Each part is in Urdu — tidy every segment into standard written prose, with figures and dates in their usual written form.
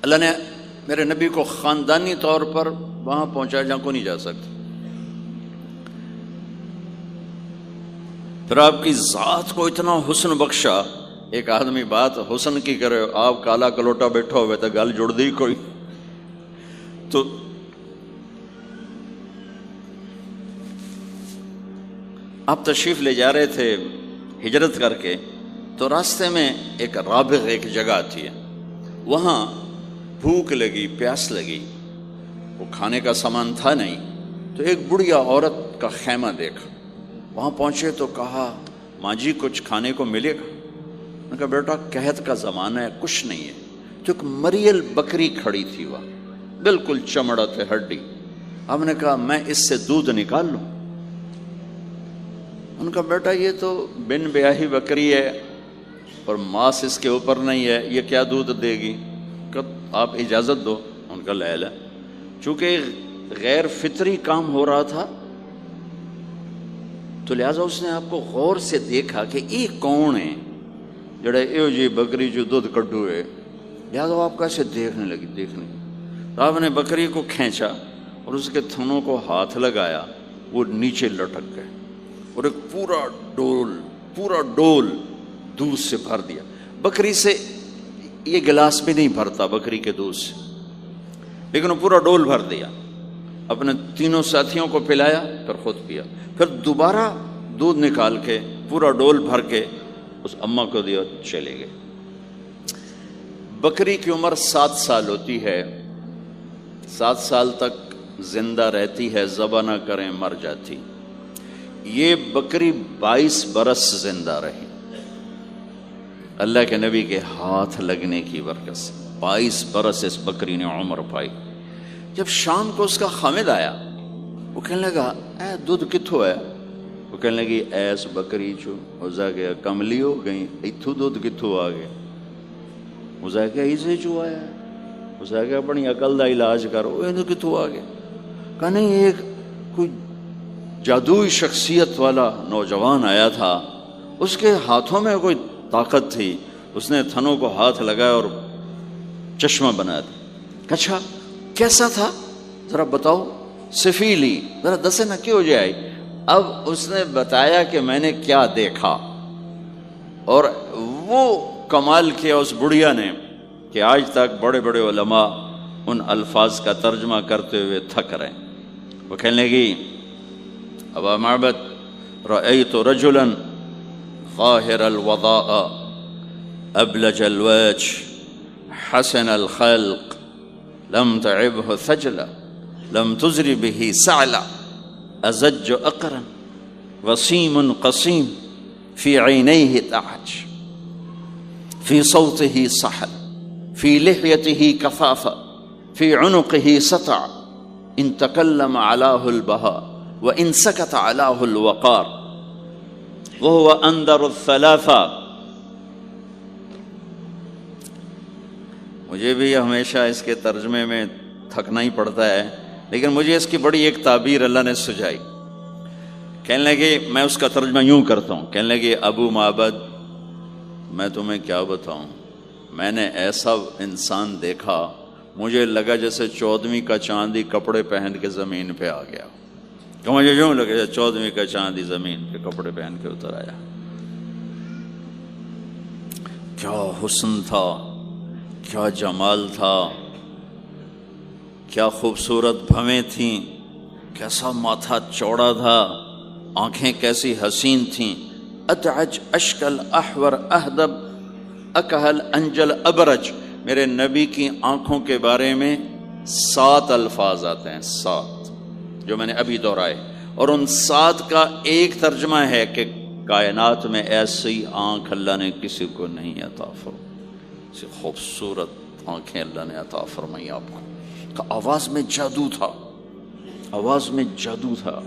اللہ نے میرے نبی کو خاندانی طور پر وہاں پہنچایا جہاں کو نہیں جا سکتا. پھر آپ کی ذات کو اتنا حسن بخشا. ایک آدمی بات حسن کی کرے، آپ کالا کلوٹا بیٹھا ہوئے تو گل جڑ دی کوئی. تو آپ تشریف لے جا رہے تھے ہجرت کر کے، تو راستے میں ایک رابغ ایک جگہ آتی ہے، وہاں بھوک لگی، پیاس لگی، وہ کھانے کا سامان تھا نہیں، تو ایک بڑھیا عورت کا خیمہ دیکھا. وہاں پہنچے تو کہا ماں جی کچھ کھانے کو ملے گا؟ میں نے کہا بیٹا قحط کا زمانہ ہے، کچھ نہیں ہے. تو ایک مریل بکری کھڑی تھی وہاں، بالکل چمڑا تھے ہڈی. ہم نے کہا میں اس سے دودھ نکال لوں؟ ان کا بیٹا یہ تو بن بیاہی بکری ہے اور ماس اس کے اوپر نہیں ہے، یہ کیا دودھ دے گی؟ کہ آپ اجازت دو. ان کا لہلا چونکہ غیر فطری کام ہو رہا تھا تو لہٰذا اس نے آپ کو غور سے دیکھا کہ یہ کون ہے جڑا ایو جی بکری جو دودھ کڈو ہے. لہٰذا آپ کیسے دیکھنے لگی. تو آپ نے بکری کو کھینچا اور اس کے تھنوں کو ہاتھ لگایا، وہ نیچے لٹک گئے اور ایک پورا ڈول دودھ سے بھر دیا. بکری سے یہ گلاس بھی نہیں بھرتا بکری کے دودھ سے، لیکن وہ پورا ڈول بھر دیا. اپنے تینوں ساتھیوں کو پلایا، پھر خود پیا. پھر دوبارہ دودھ نکال کے پورا ڈول بھر کے اس اماں کو دیا، چلے گئے. بکری کی عمر 7 سال ہوتی ہے، 7 سال تک زندہ رہتی ہے، ذبح نہ کریں مر جاتی. یہ بکری 22 برس زندہ رہی اللہ کے نبی کے ہاتھ لگنے کی برکت سے. 22 برس اس بکری نے عمر پائی. جب شام کو اس کا خامد آیا، وہ کہنے لگا اے دودھ کتھوں ہے؟ وہ کہنے لگی ایس بکری چو وزا گیا کملی ہو گئی، اتھو دودھ کتھوں آ گیا؟ وزا گیا اسے چو آیا. وزا گیا اپنی عقل دا علاج کرو، یہ کتھوں آ گیا؟ کہا نہیں، ایک کوئی جادوئی شخصیت والا نوجوان آیا تھا، اس کے ہاتھوں میں کوئی طاقت تھی، اس نے تھنوں کو ہاتھ لگایا اور چشمہ بنا دیا. اچھا کیسا تھا ذرا بتاؤ؟ سفیلی، ذرا دسے نہ کیوں جائے. اب اس نے بتایا کہ میں نے کیا دیکھا، اور وہ کمال کیا اس بڑھیا نے کہ آج تک بڑے بڑے علماء ان الفاظ کا ترجمہ کرتے ہوئے تھک رہے ہیں. وہ کہنے لگی ابا معبد رأيت رجلا ظاهر الوضاء أبلج الوجه حسن الخلق لم تعبه ثجلا لم تزر به سعلا أزج أقرا وسيم قصيم في عينيه تعج في صوته صحل في لحيته كثافة في عنقه سطع إن تكلم علاه البهاء وإن سكت علاه الوقار وهو أندر الثلاثة. مجھے بھی ہمیشہ اس کے ترجمے میں تھکنا ہی پڑتا ہے، لیکن مجھے اس کی بڑی ایک تعبیر اللہ نے سجائی. کہنے لگے میں اس کا ترجمہ یوں کرتا ہوں، کہنے لگے ابو معبد میں تمہیں کیا بتاؤں، میں نے ایسا انسان دیکھا مجھے لگا جیسے 14ویں کا چاندی کپڑے پہن کے زمین پہ آ گیا. کہ مجھے یوں لگے 14ویں کا چاندی زمین پہ کپڑے پہن کے اتر آیا. کیا حسن تھا، کیا جمال تھا، کیا خوبصورت بھویں تھیں، کیسا ماتھا چوڑا تھا، آنکھیں کیسی حسین تھیں. اتعج اشکل احور اہدب اکہل انجل ابرج. میرے نبی کی آنکھوں کے بارے میں 7 الفاظ آتے ہیں، 7 جو میں نے ابھی دہرائے، اور ان 7 کا ایک ترجمہ ہے کہ کائنات میں ایسی آنکھ اللہ نے کسی کو نہیں عطا فرمائی، ایسی خوبصورت آنکھیں اللہ نے عطا فرمائی آپ کو. آواز میں جادو تھا، آواز میں جادو تھا،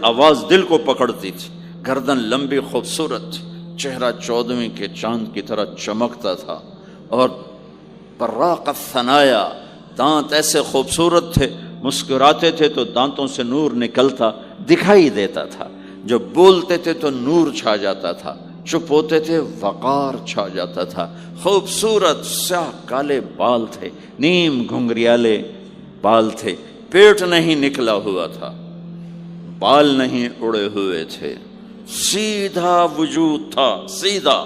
آواز دل کو پکڑتی تھی. گردن لمبی خوبصورت، چہرہ 14ویں کے چاند کی طرح چمکتا تھا، اور براق الثنایا، دانت ایسے خوبصورت تھے، مسکراتے تھے تو دانتوں سے نور نکلتا دکھائی دیتا تھا، جب بولتے تھے تو نور چھا جاتا تھا. چپ ہوتے تھے وقار چھا جاتا تھا، خوبصورت سیاہ کالے بال تھے، نیم گھنگریالے بال تھے، پیٹ نہیں نکلا ہوا تھا، بال نہیں اڑے ہوئے تھے، سیدھا وجود تھا، سیدھا۔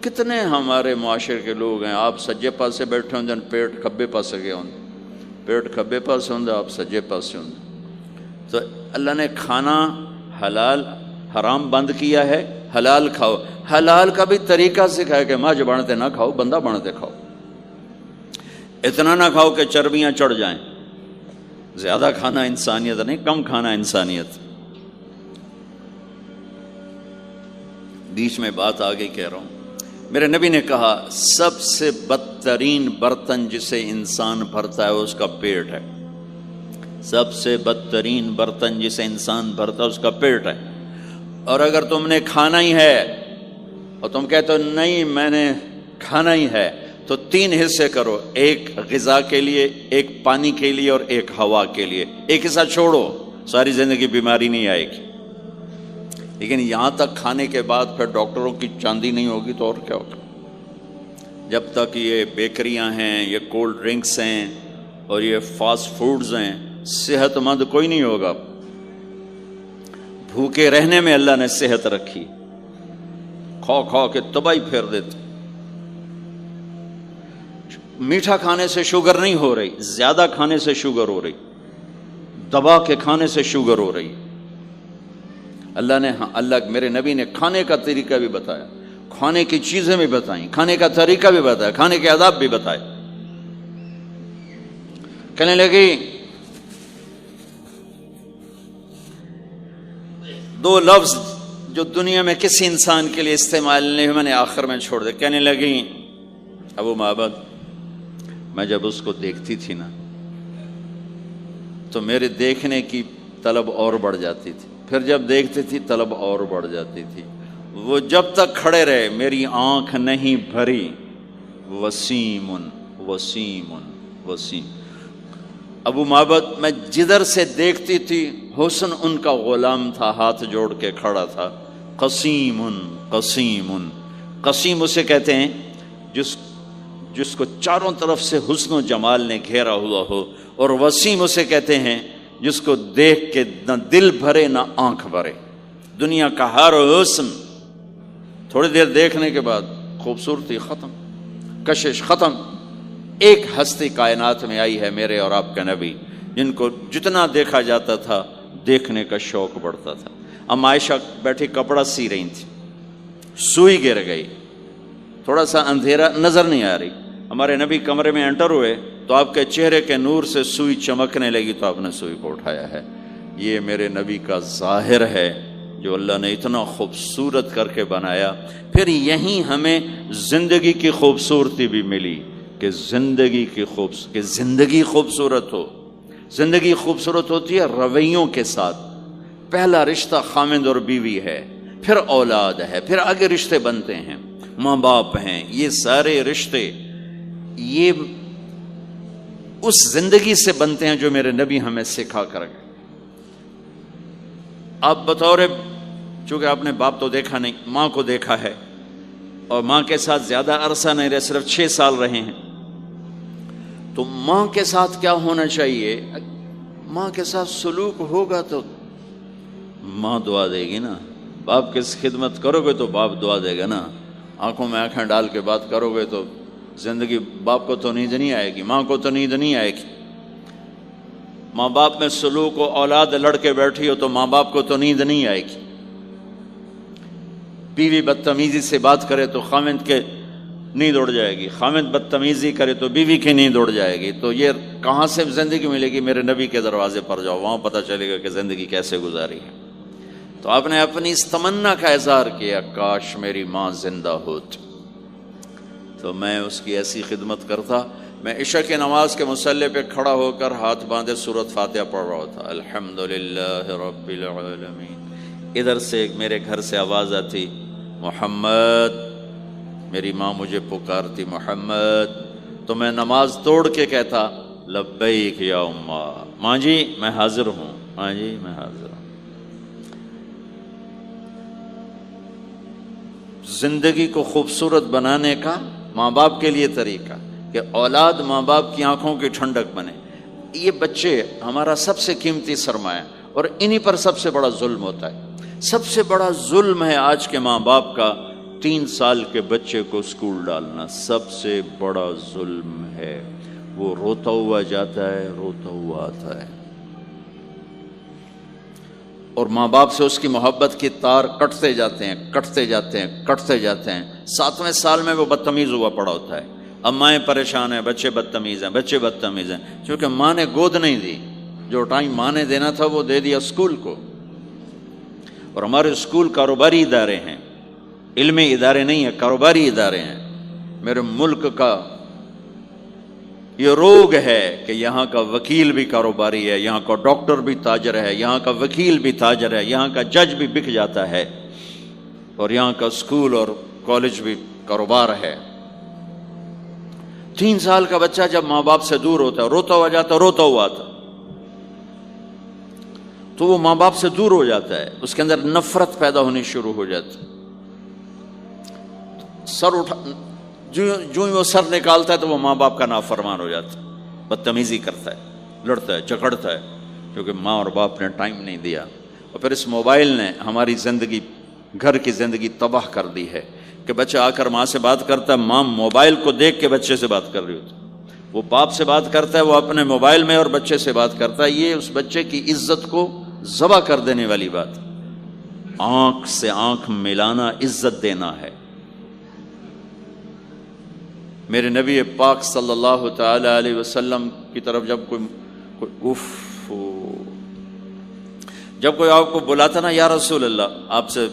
کتنے ہمارے معاشرے کے لوگ ہیں، آپ سجے پاسے بیٹھے ہوں پیٹ کھبے پاسے گئے ہوں، پیٹ کھبے پاسے ہوں آپ سجے پاسے ہوں۔ تو اللہ نے کھانا حلال حرام بند کیا ہے، حلال کھاؤ، حلال کا بھی طریقہ سکھایا کہ ماں بنتے نہ کھاؤ، بندہ بنتے کھاؤ، اتنا نہ کھاؤ کہ چربیاں چڑھ جائیں، زیادہ کھانا انسانیت نہیں، کم کھانا انسانیت۔ بیچ میں بات آگے کہہ رہا ہوں، میرے نبی نے کہا سب سے بدترین برتن جسے انسان بھرتا ہے اس کا پیٹ ہے، سب سے بدترین برتن جسے انسان بھرتا ہے اس کا پیٹ ہے۔ اور اگر تم نے کھانا ہی ہے اور تم کہتے ہو نہیں میں نے کھانا ہی ہے، تو 3 حصے کرو، ایک غذا کے لیے، ایک پانی کے لیے اور ایک ہوا کے لیے، ایک حصہ چھوڑو، ساری زندگی بیماری نہیں آئے گی۔ لیکن یہاں تک کھانے کے بعد پھر ڈاکٹروں کی چاندی نہیں ہوگی تو اور کیا ہوگا؟ جب تک یہ بیکریاں ہیں، یہ کولڈ ڈرنکس ہیں اور یہ فاسٹ فوڈز ہیں، صحت مند کوئی نہیں ہوگا۔ بھوکے رہنے میں اللہ نے صحت رکھی، کھا کھا کے تباہی پھیر دیتے۔ میٹھا کھانے سے شوگر نہیں ہو رہی، زیادہ کھانے سے شوگر ہو رہی، دبا کے کھانے سے شوگر ہو رہی۔ اللہ میرے نبی نے کھانے کا طریقہ بھی بتایا، کھانے کی چیزیں بھی بتائیں، کھانے کا طریقہ بھی بتایا، کھانے کے آداب بھی بتائے۔ کہنے لگی 2 لفظ جو دنیا میں کسی انسان کے لیے استعمال نہیں ہوئے، میں نے آخر میں چھوڑ دے۔ کہنے لگی ابو معبد، میں جب اس کو دیکھتی تھی نا تو میرے دیکھنے کی طلب اور بڑھ جاتی تھی، پھر جب دیکھتی تھی طلب اور بڑھ جاتی تھی۔ وہ جب تک کھڑے رہے میری آنکھ نہیں بھری۔ وسیم وسیم وسیم۔ ابو معبد میں جدھر سے دیکھتی تھی حسن ان کا غلام تھا، ہاتھ جوڑ کے کھڑا تھا۔ قسیم قسیم، قسیم اسے کہتے ہیں جس کو چاروں طرف سے حسن و جمال نے گھیرا ہوا ہو، اور وسیم اسے کہتے ہیں جس کو دیکھ کے نہ دل بھرے نہ آنکھ بھرے۔ دنیا کا ہر حسن تھوڑی دیر دیکھنے کے بعد خوبصورتی ختم، کشش ختم۔ ایک ہستی کائنات میں آئی ہے میرے اور آپ کا نبی، جن کو جتنا دیکھا جاتا تھا دیکھنے کا شوق بڑھتا تھا۔ ام عائشہ بیٹھی کپڑا سی رہی تھی، سوئی گر گئی، تھوڑا سا اندھیرا نظر نہیں آ رہی، ہمارے نبی کمرے میں انٹر ہوئے تو آپ کے چہرے کے نور سے سوئی چمکنے لگی تو آپ نے سوئی کو اٹھایا ہے۔ یہ میرے نبی کا ظاہر ہے جو اللہ نے اتنا خوبصورت کر کے بنایا۔ پھر یہیں ہمیں زندگی کی خوبصورتی بھی ملی کہ زندگی خوبصورت ہو۔ زندگی خوبصورت ہوتی ہے رویوں کے ساتھ۔ پہلا رشتہ خامند اور بیوی ہے، پھر اولاد ہے، پھر آگے رشتے بنتے ہیں، ماں باپ ہیں، یہ سارے رشتے یہ اس زندگی سے بنتے ہیں جو میرے نبی ہمیں سکھا کر گئے۔ آپ بطور، چونکہ آپ نے باپ تو دیکھا نہیں، ماں کو دیکھا ہے، اور ماں کے ساتھ زیادہ عرصہ نہیں رہے، صرف 6 سال رہے ہیں، تو ماں کے ساتھ کیا ہونا چاہیے؟ ماں کے ساتھ سلوک ہوگا تو ماں دعا دے گی نا۔ باپ کی خدمت کرو گے تو باپ دعا دے گا نا۔ آنکھوں میں آنکھیں ڈال کے بات کرو گے تو زندگی، باپ کو تو نیند نہیں آئے گی، ماں کو تو نیند نہیں آئے گی۔ ماں باپ میں سلوک و اولاد لڑ کے بیٹھی ہو تو ماں باپ کو تو نیند نہیں آئے گی۔ بیوی بدتمیزی سے بات کرے تو خامند کے نیند اڑ جائے گی، خامند بدتمیزی کرے تو بیوی کی نیند اڑ جائے گی۔ تو یہ کہاں سے زندگی ملے گی؟ میرے نبی کے دروازے پر جاؤ، وہاں پتہ چلے گا کہ زندگی کیسے گزاری ہے۔ تو آپ نے اپنی اس تمنا کا اظہار کیا، کاش میری ماں زندہ ہوتی تو میں اس کی ایسی خدمت کرتا۔ میں عشاء کی نماز کے مصلی پہ کھڑا ہو کر ہاتھ باندھے سورۃ فاتحہ پڑھ رہا تھا، الحمدللہ رب العالمین۔ ادھر سے میرے گھر سے آواز آتی، محمد، میری ماں مجھے پکارتی محمد، تو میں نماز توڑ کے کہتا لبیک یا اماں، ماں جی میں حاضر ہوں، ماں جی میں حاضر ہوں۔ زندگی کو خوبصورت بنانے کا ماں باپ کے لیے طریقہ کہ اولاد ماں باپ کی آنکھوں کی ٹھنڈک بنے. یہ بچے ہمارا سب سے قیمتی سرمایہ، اور انہی پر سب سے بڑا ظلم ہوتا ہے. سب سے بڑا ظلم ہے آج کے ماں باپ کا 3 سال کے بچے کو اسکول ڈالنا. سب سے بڑا ظلم ہے. وہ روتا ہوا جاتا ہے، روتا ہوا آتا ہے، اور ماں باپ سے اس کی محبت کی تار کٹتے جاتے ہیں، کٹتے جاتے ہیں، کٹتے جاتے ہیں. 7ویں سال میں وہ بدتمیز ہوا پڑا ہوتا ہے. اب مائیں پریشان ہیں، بچے بدتمیز ہیں، بچے بدتمیز ہیں، کیونکہ ماں نے گود نہیں دی. جو ٹائم ماں نے دینا تھا وہ دے دیا اسکول کو. اور ہمارے اسکول کاروباری ادارے ہیں، علمی ادارے نہیں ہیں، کاروباری ادارے ہیں. میرے ملک کا یہ روگ ہے کہ یہاں کا وکیل بھی کاروباری ہے، یہاں کا ڈاکٹر بھی تاجر ہے، یہاں کا وکیل بھی تاجر ہے، یہاں کا جج بھی بک جاتا ہے، اور یہاں کا اسکول اور کالج بھی کاروبار ہے. 3 سال کا بچہ جب ماں باپ سے دور ہوتا ہے، روتا ہوا جاتا ہے، روتا ہوا آتا، تو وہ ماں باپ سے دور ہو جاتا ہے. اس کے اندر نفرت پیدا ہونی شروع ہو جاتی. سر اٹھا جو ہی وہ سر نکالتا ہے تو وہ ماں باپ کا نافرمان ہو جاتا ہے، بدتمیزی کرتا ہے، لڑتا ہے، جھگڑتا ہے، کیونکہ ماں اور باپ نے ٹائم نہیں دیا. اور پھر اس موبائل نے ہماری زندگی، گھر کی زندگی تباہ کر دی ہے کہ بچہ آ کر ماں سے بات کرتا ہے، ماں موبائل کو دیکھ کے بچے سے بات کر رہی ہوتی. وہ باپ سے بات کرتا ہے، وہ اپنے موبائل میں اور بچے سے بات کرتا ہے. یہ اس بچے کی عزت کو ذبح کر دینے والی بات. آنکھ سے آنکھ ملانا عزت دینا ہے. میرے نبی پاک صلی اللہ تعالی علیہ وسلم کی طرف جب کوئی آپ کو بلاتا نا، یا رسول اللہ آپ سے،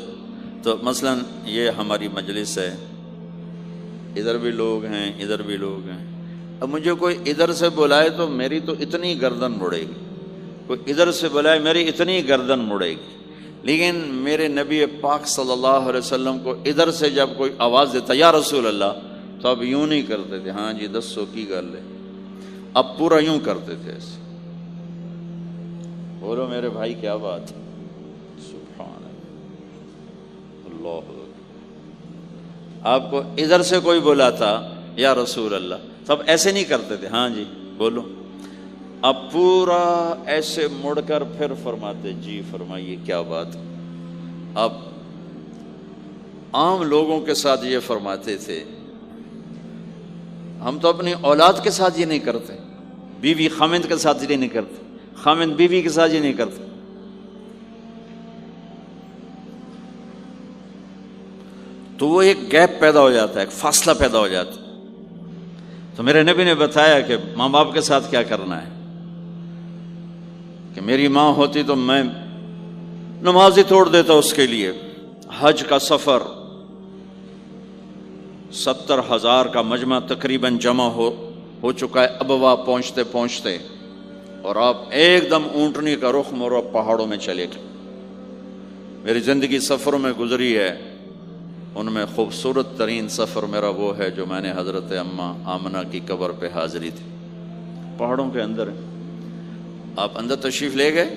تو مثلا یہ ہماری مجلس ہے، ادھر بھی لوگ ہیں، ادھر بھی لوگ ہیں. اب مجھے کوئی ادھر سے بلائے تو میری تو اتنی گردن مڑے گی، کوئی ادھر سے بلائے میری اتنی گردن مڑے گی. لیکن میرے نبی پاک صلی اللہ علیہ وسلم کو ادھر سے جب کوئی آواز دیتا یا رسول اللہ، تو اب یوں نہیں کرتے تھے، ہاں جی 200 کی گل ہے. اب پورا یوں کرتے تھے ایسے. بولو میرے بھائی کیا بات ہے، سبحان اللہ. آپ کو ادھر سے کوئی بلاتا یا رسول اللہ، تب ایسے نہیں کرتے تھے، ہاں جی بولو. اب پورا ایسے مڑ کر پھر فرماتے، جی فرمائیے کیا بات. اب عام لوگوں کے ساتھ یہ فرماتے تھے. ہم تو اپنی اولاد کے ساتھ یہ نہیں کرتے، بیوی خامند کے ساتھ یہ نہیں کرتے، خامند بیوی کے ساتھ یہ نہیں کرتے. تو وہ ایک گیپ پیدا ہو جاتا ہے، ایک فاصلہ پیدا ہو جاتا ہے. تو میرے نبی نے بتایا کہ ماں باپ کے ساتھ کیا کرنا ہے. کہ میری ماں ہوتی تو میں نماز ہی توڑ دیتا اس کے لیے. حج کا سفر 70,000 کا مجمع تقریباً جمع ہو چکا ہے ابوا پہنچتے پہنچتے، اور آپ ایک دم اونٹنی کا رخ موڑو، پہاڑوں میں چلے گئے. میری زندگی سفروں میں گزری ہے، ان میں خوبصورت ترین سفر میرا وہ ہے جو میں نے حضرت اماں آمنہ کی قبر پہ حاضری تھی. پہاڑوں کے اندر آپ اندر تشریف لے گئے،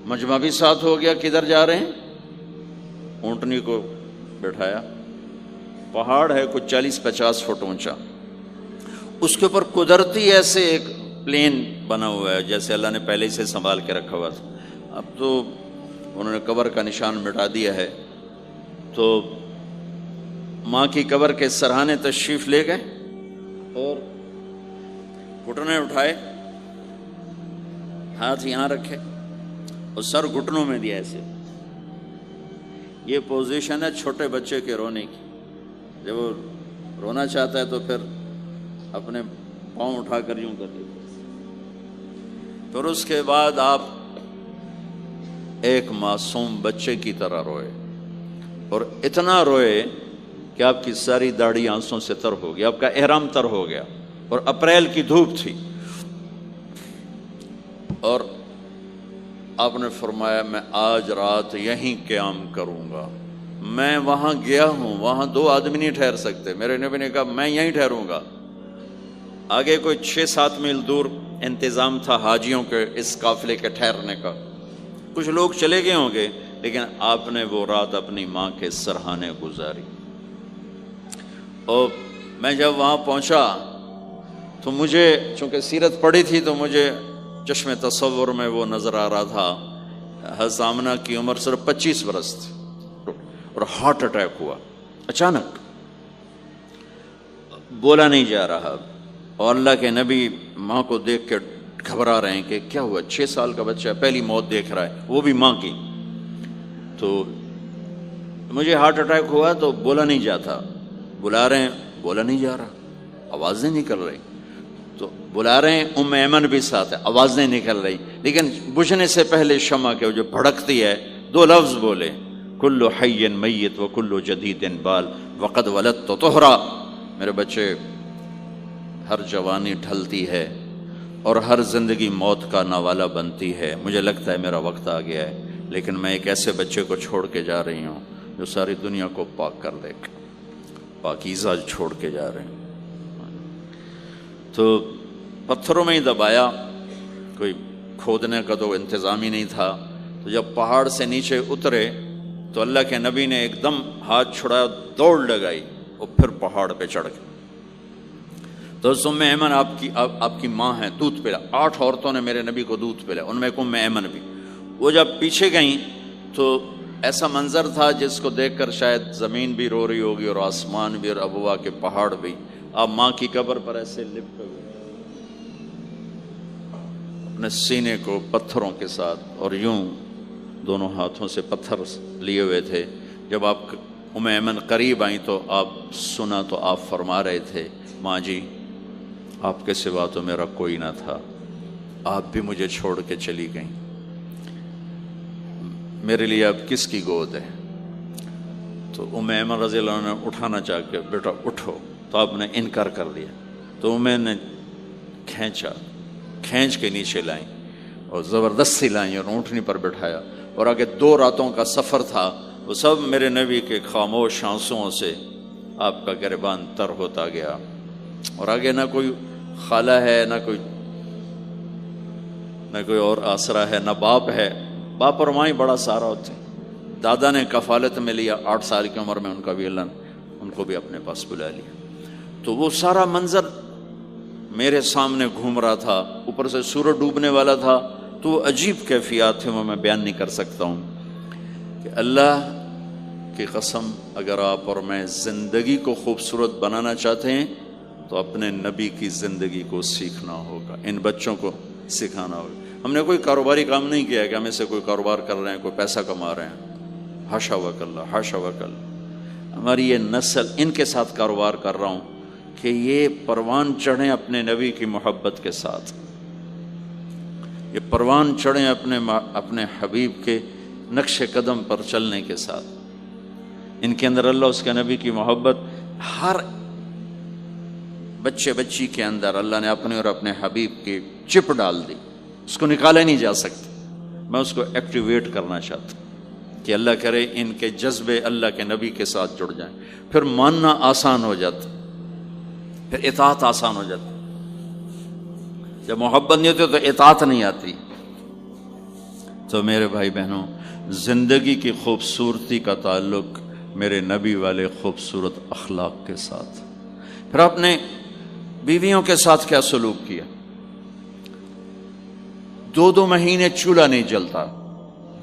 مجمع بھی ساتھ ہو گیا، کدھر جا رہے ہیں، اونٹنی کو بٹھایا. پہاڑ ہے کچھ 40-50 فٹ اونچا، اس کے اوپر قدرتی ایسے ایک پلین بنا ہوا ہے جیسے اللہ نے پہلے سے سنبھال کے رکھا ہوا تھا. اب تو انہوں نے قبر کا نشان مٹا دیا ہے. تو ماں کی قبر کے سرہانے تشریف لے گئے اور گھٹنے اٹھائے، ہاتھ یہاں رکھے اور سر گھٹنوں میں دیا ایسے. یہ پوزیشن ہے چھوٹے بچے کے رونے کی. جب وہ رونا چاہتا ہے تو پھر اپنے پاؤں اٹھا کر یوں کر دیتے. پھر اس کے بعد آپ ایک معصوم بچے کی طرح روئے، اور اتنا روئے کہ آپ کی ساری داڑھی آنسوں سے تر ہو گئی، آپ کا احرام تر ہو گیا، اور اپریل کی دھوپ تھی. اور آپ نے فرمایا میں آج رات یہیں قیام کروں گا. میں وہاں گیا ہوں، وہاں 2 آدمی نہیں ٹھہر سکتے. میرے نبی نے کہا میں یہیں ٹھہروں گا. آگے کوئی 6-7 میل دور انتظام تھا حاجیوں کے اس قافلے کے ٹھہرنے کا. کچھ لوگ چلے گئے ہوں گے، لیکن آپ نے وہ رات اپنی ماں کے سرہانے گزاری. اور میں جب وہاں پہنچا تو مجھے چونکہ سیرت پڑھی تھی تو مجھے چشم تصور میں وہ نظر آ رہا تھا. حضرت آمنہ کی عمر صرف 25 برس تھی اور ہارٹ اٹیک ہوا اچانک، بولا نہیں جا رہا. اور اللہ کے نبی ماں کو دیکھ کے گھبرا رہے ہیں کہ کیا ہوا، 6 سال کا بچہ پہلی موت دیکھ رہا ہے، وہ بھی ماں کی. تو مجھے ہارٹ اٹیک ہوا تو بولا نہیں جاتا، بلا رہے ہیں بولا نہیں جا رہا، آواز نہیں نکل رہی. تو بلا رہے ہیں، ام ایمن بھی ساتھ ہے، آواز نہیں نکل رہی. لیکن بجھنے سے پہلے شمع کے جو بھڑکتی ہے 2 لفظ بولے، کل حی میت و کل جدید بال وقد ولدت طہرا. میرے بچے، ہر جوانی ڈھلتی ہے اور ہر زندگی موت کا نوالا بنتی ہے. مجھے لگتا ہے میرا وقت آ گیا ہے، لیکن میں ایک ایسے بچے کو چھوڑ کے جا رہی ہوں جو ساری دنیا کو پاک کر دے گا. پاکیزہ چھوڑ کے جا رہے ہیں. تو پتھروں میں ہی دبایا، کوئی کھودنے کا تو انتظام ہی نہیں تھا. تو جب پہاڑ سے نیچے اترے تو اللہ کے نبی نے ایک دم ہاتھ چھڑایا، دوڑ لگائی اور پھر پہاڑ پہ چڑھ گئے. تو ام ایمن آپ کی ماں ہے، دودھ پلا. 8 عورتوں نے میرے نبی کو دودھ پلا، ان میں ایک ام ایمن بھی. وہ جب پیچھے گئیں تو ایسا منظر تھا جس کو دیکھ کر شاید زمین بھی رو رہی ہوگی اور آسمان بھی اور ابوا کے پہاڑ بھی. آپ ماں کی قبر پر ایسے لپٹے ہوئے اپنے سینے کو پتھروں کے ساتھ اور یوں دونوں ہاتھوں سے پتھر لیے ہوئے تھے. جب آپ ام ایمن قریب آئیں تو آپ سنا تو آپ فرما رہے تھے، ماں جی آپ کے سوا تو میرا کوئی نہ تھا، آپ بھی مجھے چھوڑ کے چلی گئیں، میرے لیے اب کس کی گود ہے. تو ام ایمن رضی اللہ عنہ نے اٹھانا چاہ کے، بیٹا اٹھو، تو آپ نے انکار کر دیا. تو ام نے کھینچ کے نیچے لائیں اور زبردستی لائیں اور اونٹنی پر بٹھایا. اور آگے 2 راتوں کا سفر تھا، وہ سب میرے نبی کے خاموش آنسوؤں سے آپ کا گریبان تر ہوتا گیا. اور آگے نہ کوئی خالہ ہے، نہ کوئی اور آسرا ہے، نہ باپ ہے. باپ اور ماں ہی بڑا سہارا ہوتے ہیں. دادا نے کفالت میں لیا 8 سال کی عمر میں، ان کا بھی اللہ نے ان کو بھی اپنے پاس بلا لیا. تو وہ سارا منظر میرے سامنے گھوم رہا تھا. اوپر سے سورج ڈوبنے والا تھا، تو وہ عجیب کیفیات تھے، وہ میں بیان نہیں کر سکتا ہوں. کہ اللہ کی قسم، اگر آپ اور میں زندگی کو خوبصورت بنانا چاہتے ہیں تو اپنے نبی کی زندگی کو سیکھنا ہوگا، ان بچوں کو سکھانا ہوگا. ہم نے کوئی کاروباری کام نہیں کیا ہے کہ ہم سے کوئی کاروبار کر رہے ہیں، کوئی پیسہ کما رہے ہیں. حاشا وکلا، حاشا وکلا. ہماری یہ نسل، ان کے ساتھ کاروبار کر رہا ہوں کہ یہ پروان چڑھیں اپنے نبی کی محبت کے ساتھ، یہ پروان چڑھیں اپنے حبیب کے نقش قدم پر چلنے کے ساتھ. ان کے اندر اللہ، اس کے نبی کی محبت، ہر بچے بچی کے اندر اللہ نے اپنے اور اپنے حبیب کی چپ ڈال دی. اس کو نکالا نہیں جا سکتا. میں اس کو ایکٹیویٹ کرنا چاہتا ہوں کہ اللہ کرے ان کے جذبے اللہ کے نبی کے ساتھ جڑ جائیں. پھر ماننا آسان ہو جاتا، پھر اطاعت آسان ہو جاتی. جب محبت نہیں ہوتی تو اطاعت نہیں آتی. تو میرے بھائی بہنوں، زندگی کی خوبصورتی کا تعلق میرے نبی والے خوبصورت اخلاق کے ساتھ. پھر آپ نے بیویوں کے ساتھ کیا سلوک کیا. 2 مہینے چولہا نہیں جلتا،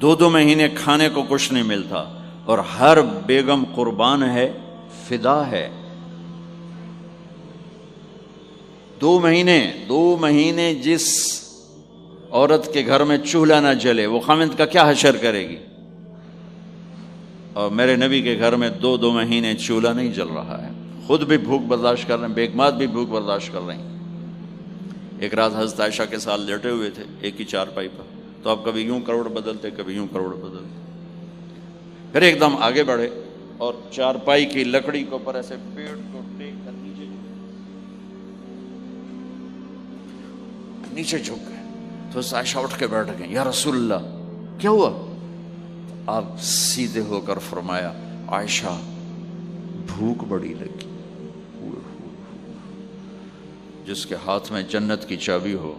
2 مہینے کھانے کو کچھ نہیں ملتا، اور ہر بیگم قربان ہے، فدا ہے. 2 مہینے جس عورت کے گھر میں چولہا نہ جلے وہ خامند کا کیا حشر کرے گی. اور میرے نبی کے گھر میں 2 مہینے چولہا نہیں جل رہا ہے، خود بھی بھوک برداشت کر رہے ہیں، بیگمات بھی بھوک برداشت کر رہے ہیں. ایک رات حضرت عائشہ کے ساتھ لیٹے ہوئے تھے ایک ہی چارپائی پر. تو آپ کبھی یوں کروڑ بدلتے، کبھی یوں کروڑ بدلتے. پھر ایک دم آگے بڑھے اور چارپائی کی لکڑی کے اوپر ایسے پیڑ کو ٹیک کر نیچے جھک گئے. تو عائشہ اٹھ کے بیٹھ گئے، یا رسول اللہ کیا ہوا؟ آپ سیدھے ہو کر فرمایا، عائشہ بھوک بڑی لگی. جس کے ہاتھ میں جنت کی چابی ہو،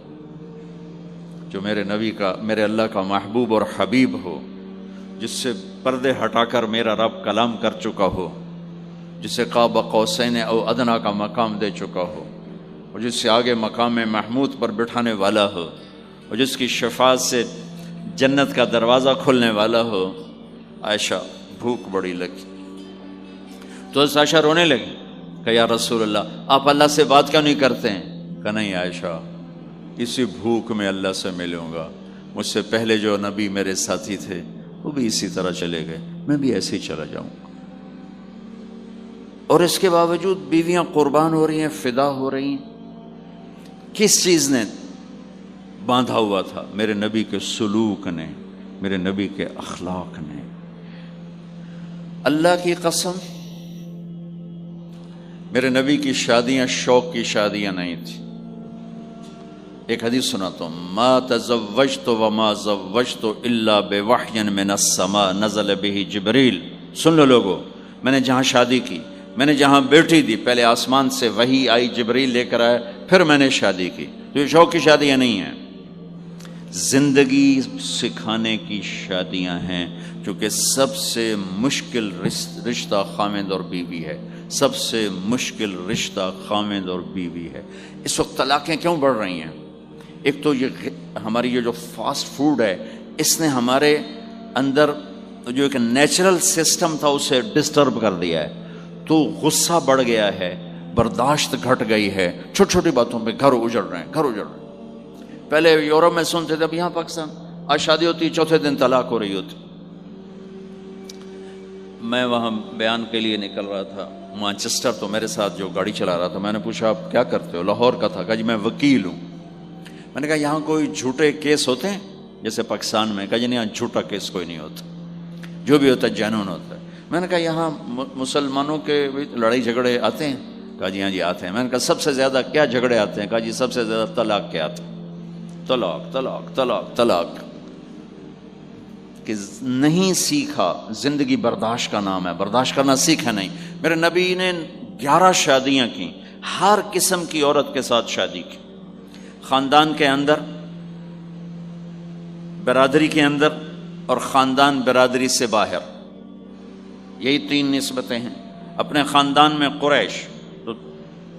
جو میرے نبی کا، میرے اللہ کا محبوب اور حبیب ہو، جس سے پردے ہٹا کر میرا رب کلام کر چکا ہو، جسے قاب قوسین او ادنا کا مقام دے چکا ہو، اور جس سے آگے مقام محمود پر بٹھانے والا ہو، اور جس کی شفاعت سے جنت کا دروازہ کھلنے والا ہو۔ عائشہ بھوک بڑی لگی تو عائشہ رونے لگی کہ یا رسول اللہ آپ اللہ سے بات کیوں نہیں کرتے ہیں؟ کہ نہیں عائشہ، اسی بھوک میں اللہ سے ملوں گا، مجھ سے پہلے جو نبی میرے ساتھی تھے وہ بھی اسی طرح چلے گئے، میں بھی ایسے ہی چلا جاؤں گا۔ اور اس کے باوجود بیویاں قربان ہو رہی ہیں، فدا ہو رہی ہیں۔ کس چیز نے باندھا ہوا تھا؟ میرے نبی کے سلوک نے، میرے نبی کے اخلاق نے۔ اللہ کی قسم، میرے نبی کی شادیاں شوق کی شادیاں نہیں تھی۔ ایک حدیث سناتا ہوں، ما تزوجت وما زوجت الا بوحی من السماء نزل به جبریل۔ سن لو لوگو، میں نے جہاں شادی کی، میں نے جہاں بیٹی دی، پہلے آسمان سے وحی آئی، جبریل لے کر آئے، پھر میں نے شادی کی۔ تو یہ شوق کی شادیاں نہیں ہیں، زندگی سکھانے کی شادیاں ہیں، چونکہ سب سے مشکل رشتہ خامند اور بیوی ہے، سب سے مشکل رشتہ خامند اور بیوی ہے۔ اس وقت طلاقیں کیوں بڑھ رہی ہیں؟ ایک تو یہ ہماری یہ جو فاسٹ فوڈ ہے، اس نے ہمارے اندر جو ایک نیچرل سسٹم تھا اسے ڈسٹرب کر دیا ہے، تو غصہ بڑھ گیا ہے، برداشت گھٹ گئی ہے، چھوٹی چھوٹی باتوں پہ گھر اجڑ رہے ہیں، گھر اجڑ رہے ہیں۔ پہلے یورپ میں سنتے تھے، اب یہاں پاکستان آج شادی ہوتی، چوتھے دن طلاق ہو رہی ہوتی۔ میں وہاں بیان کے لیے نکل رہا تھا مانچسٹر، تو میرے ساتھ جو گاڑی چلا رہا تھا، میں نے پوچھا آپ کیا کرتے ہو؟ لاہور کا تھا۔ کہا جی میں وکیل ہوں۔ میں نے کہا یہاں کوئی جھوٹے کیس ہوتے ہیں جیسے پاکستان میں؟ کہا جی نہیں، یہاں جھوٹا کیس کوئی نہیں ہوتا، جو بھی ہوتا ہے جنون ہوتا ہے۔ میں نے کہا یہاں مسلمانوں کے لڑائی جھگڑے آتے ہیں؟ کہا جی ہاں جی آتے ہیں۔ میں نے کہا سب سے زیادہ کیا جھگڑے آتے ہیں؟ کہا جی سب سے زیادہ طلاق کے آتے ہیں، طلاق طلاق طلاق طلاق۔ کہ نہیں سیکھا، زندگی برداشت کا نام ہے، برداشت کرنا سیکھا نہیں۔ میرے نبی نے 11 شادیاں کی، ہر قسم کی عورت کے ساتھ شادی کی، خاندان کے اندر، برادری کے اندر، اور خاندان برادری سے باہر۔ یہی 3 نسبتیں ہیں۔ اپنے خاندان میں قریش، تو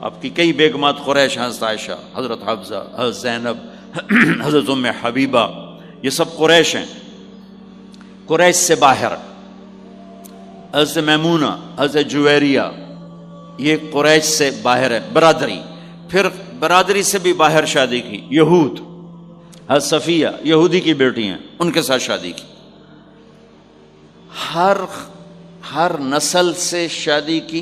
آپ کی کئی بیگمات قریش، حضرت عائشہ، حضرت حفصہ، حضرت زینب، حضرت ام حبیبہ، یہ سب قریش ہیں۔ قریش سے باہر حضرت میمونہ، حضرت جویریہ، یہ قریش سے باہر ہے، برادری۔ پھر برادری سے بھی باہر شادی کی، یہود، حضرت صفیہ یہودی کی بیٹی ہیں، ان کے ساتھ شادی کی۔ ہر نسل سے شادی کی،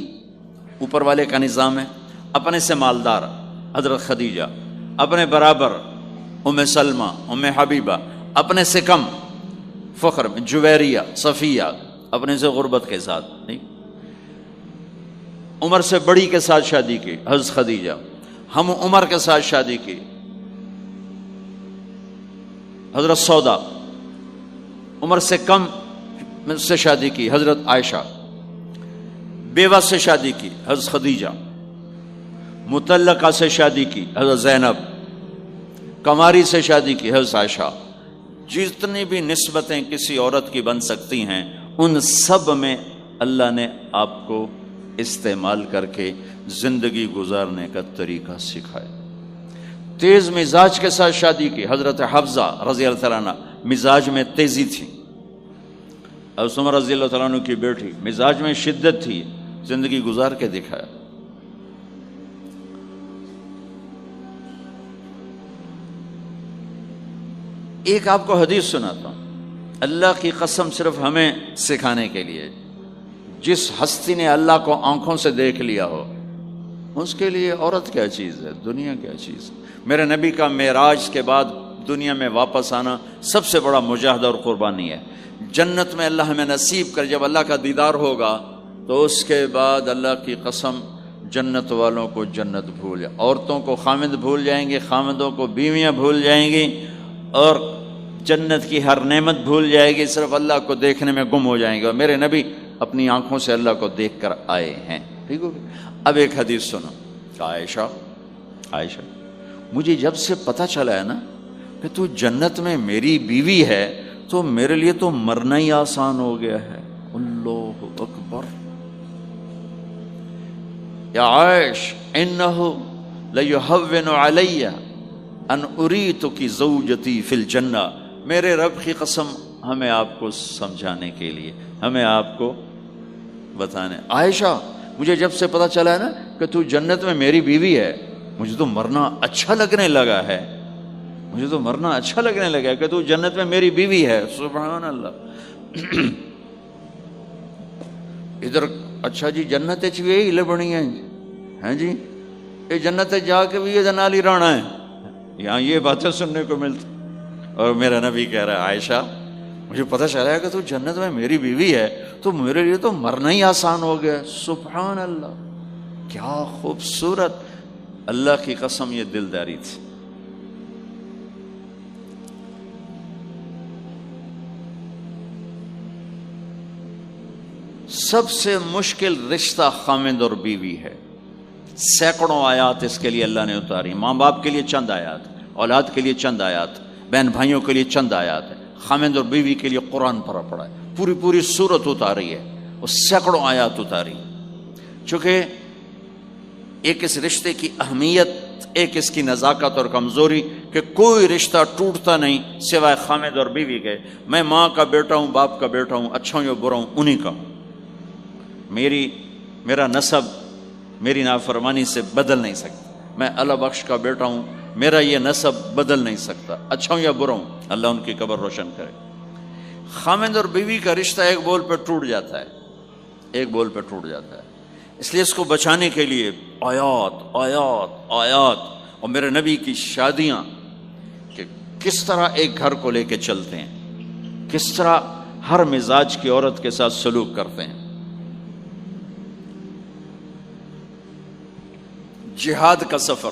اوپر والے کا نظام ہے۔ اپنے سے مالدار حضرت خدیجہ، اپنے برابر ام سلمہ، ام حبیبہ، اپنے سے کم فخر میں جویریہ، صفیہ، اپنے سے غربت کے ساتھ نہیں۔ عمر سے بڑی کے ساتھ شادی کی حضرت خدیجہ، ہم عمر کے ساتھ شادی کی حضرت سودا، عمر سے کم سے شادی کی حضرت عائشہ، بیوہ سے شادی کی حضرت خدیجہ، مطلقہ سے شادی کی حضرت زینب، کماری سے شادی کی حضرت عائشہ۔ جتنی بھی نسبتیں کسی عورت کی بن سکتی ہیں، ان سب میں اللہ نے آپ کو استعمال کر کے زندگی گزارنے کا طریقہ سکھایا۔ تیز مزاج کے ساتھ شادی کی حضرت حفصہ رضی اللہ تعالیٰ عنہ، مزاج میں تیزی تھی۔ حضرت عمر رضی اللہ تعالیٰ عنہ کی بیٹی، مزاج میں شدت تھی، زندگی گزار کے دکھایا۔ ایک آپ کو حدیث سناتا ہوں، اللہ کی قسم صرف ہمیں سکھانے کے لیے۔ جس ہستی نے اللہ کو آنکھوں سے دیکھ لیا ہو، اس کے لیے عورت کیا چیز ہے، دنیا کیا چیز ہے۔ میرے نبی کا معراج کے بعد دنیا میں واپس آنا سب سے بڑا مجاہدہ اور قربانی ہے۔ جنت میں اللہ ہمیں نصیب کر، جب اللہ کا دیدار ہوگا تو اس کے بعد اللہ کی قسم جنت والوں کو جنت بھول جائے، عورتوں کو خامد بھول جائیں گے، خامدوں کو بیویاں بھول جائیں گی، اور جنت کی ہر نعمت بھول جائے گی، صرف اللہ کو دیکھنے میں گم ہو جائیں گے۔ اور میرے نبی اپنی آنکھوں سے اللہ کو دیکھ کر آئے ہیں، ٹھیک ہو گیا۔ اب ایک حدیث سنو کہ عائشہ مجھے جب سے پتہ چلا ہے نا کہ تو جنت میں میری بیوی ہے، تو میرے لیے تو مرنا ہی آسان ہو گیا ہے۔ اللہ اکبر۔ یا عائش انہ لیہون علی ان اریتک زوجتی فی الجنہ، میرے رب کی قسم ہمیں آپ کو سمجھانے کے لیے، ہمیں آپ کو بتانے، عائشہ مجھے جب سے پتا چلا ہے نا کہ تو جنت میں میری بیوی ہے، مجھے تو مرنا اچھا لگنے لگا ہے، مجھے تو مرنا اچھا لگنے لگا ہے کہ تو جنت میں میری بیوی ہے۔ سبحان اللہ۔ ادھر اچھا جی جنت بھی یہی لبنی ہے جی، یہ جنت جا کے بھی یہ جنالی رانا ہے، یہاں یہ باتیں سننے کو ملتی۔ اور میرا نبی کہہ رہا ہے عائشہ مجھے پتہ چلا ہے کہ تو جنت میں میری بیوی ہے، تو میرے لیے تو مرنا ہی آسان ہو گیا۔ سبحان اللہ، کیا خوبصورت، اللہ کی قسم یہ دلداری تھی۔ سب سے مشکل رشتہ خامند اور بیوی ہے، سینکڑوں آیات اس کے لیے اللہ نے اتاری، ماں باپ کے لیے چند آیات، اولاد کے لیے چند آیات، بہن بھائیوں کے لیے چند آیات ہے، خامند اور بیوی کے لیے قرآن پڑا ہے، پوری سورت اتاری ہے، اور سینکڑوں آیات اتاری، چونکہ ایک اس رشتے کی اہمیت، ایک اس کی نزاکت اور کمزوری کہ کوئی رشتہ ٹوٹتا نہیں سوائے خامند اور بیوی کے۔ میں ماں کا بیٹا ہوں، باپ کا بیٹا ہوں، اچھا ہوں یا برا ہوں، انہی کا ہوں، میرا نسب میری نافرمانی سے بدل نہیں سکتا، میں اللہ بخش کا بیٹا ہوں، میرا یہ نسب بدل نہیں سکتا، اچھا ہوں یا برا ہوں، اللہ ان کی قبر روشن کرے۔ خامند اور بیوی کا رشتہ ایک بول پہ ٹوٹ جاتا ہے، ایک بول پہ ٹوٹ جاتا ہے، اس لیے اس کو بچانے کے لیے آیات آیات آیات، اور میرے نبی کی شادیاں کہ کس طرح ایک گھر کو لے کے چلتے ہیں، کس طرح ہر مزاج کی عورت کے ساتھ سلوک کرتے ہیں۔ جہاد کا سفر،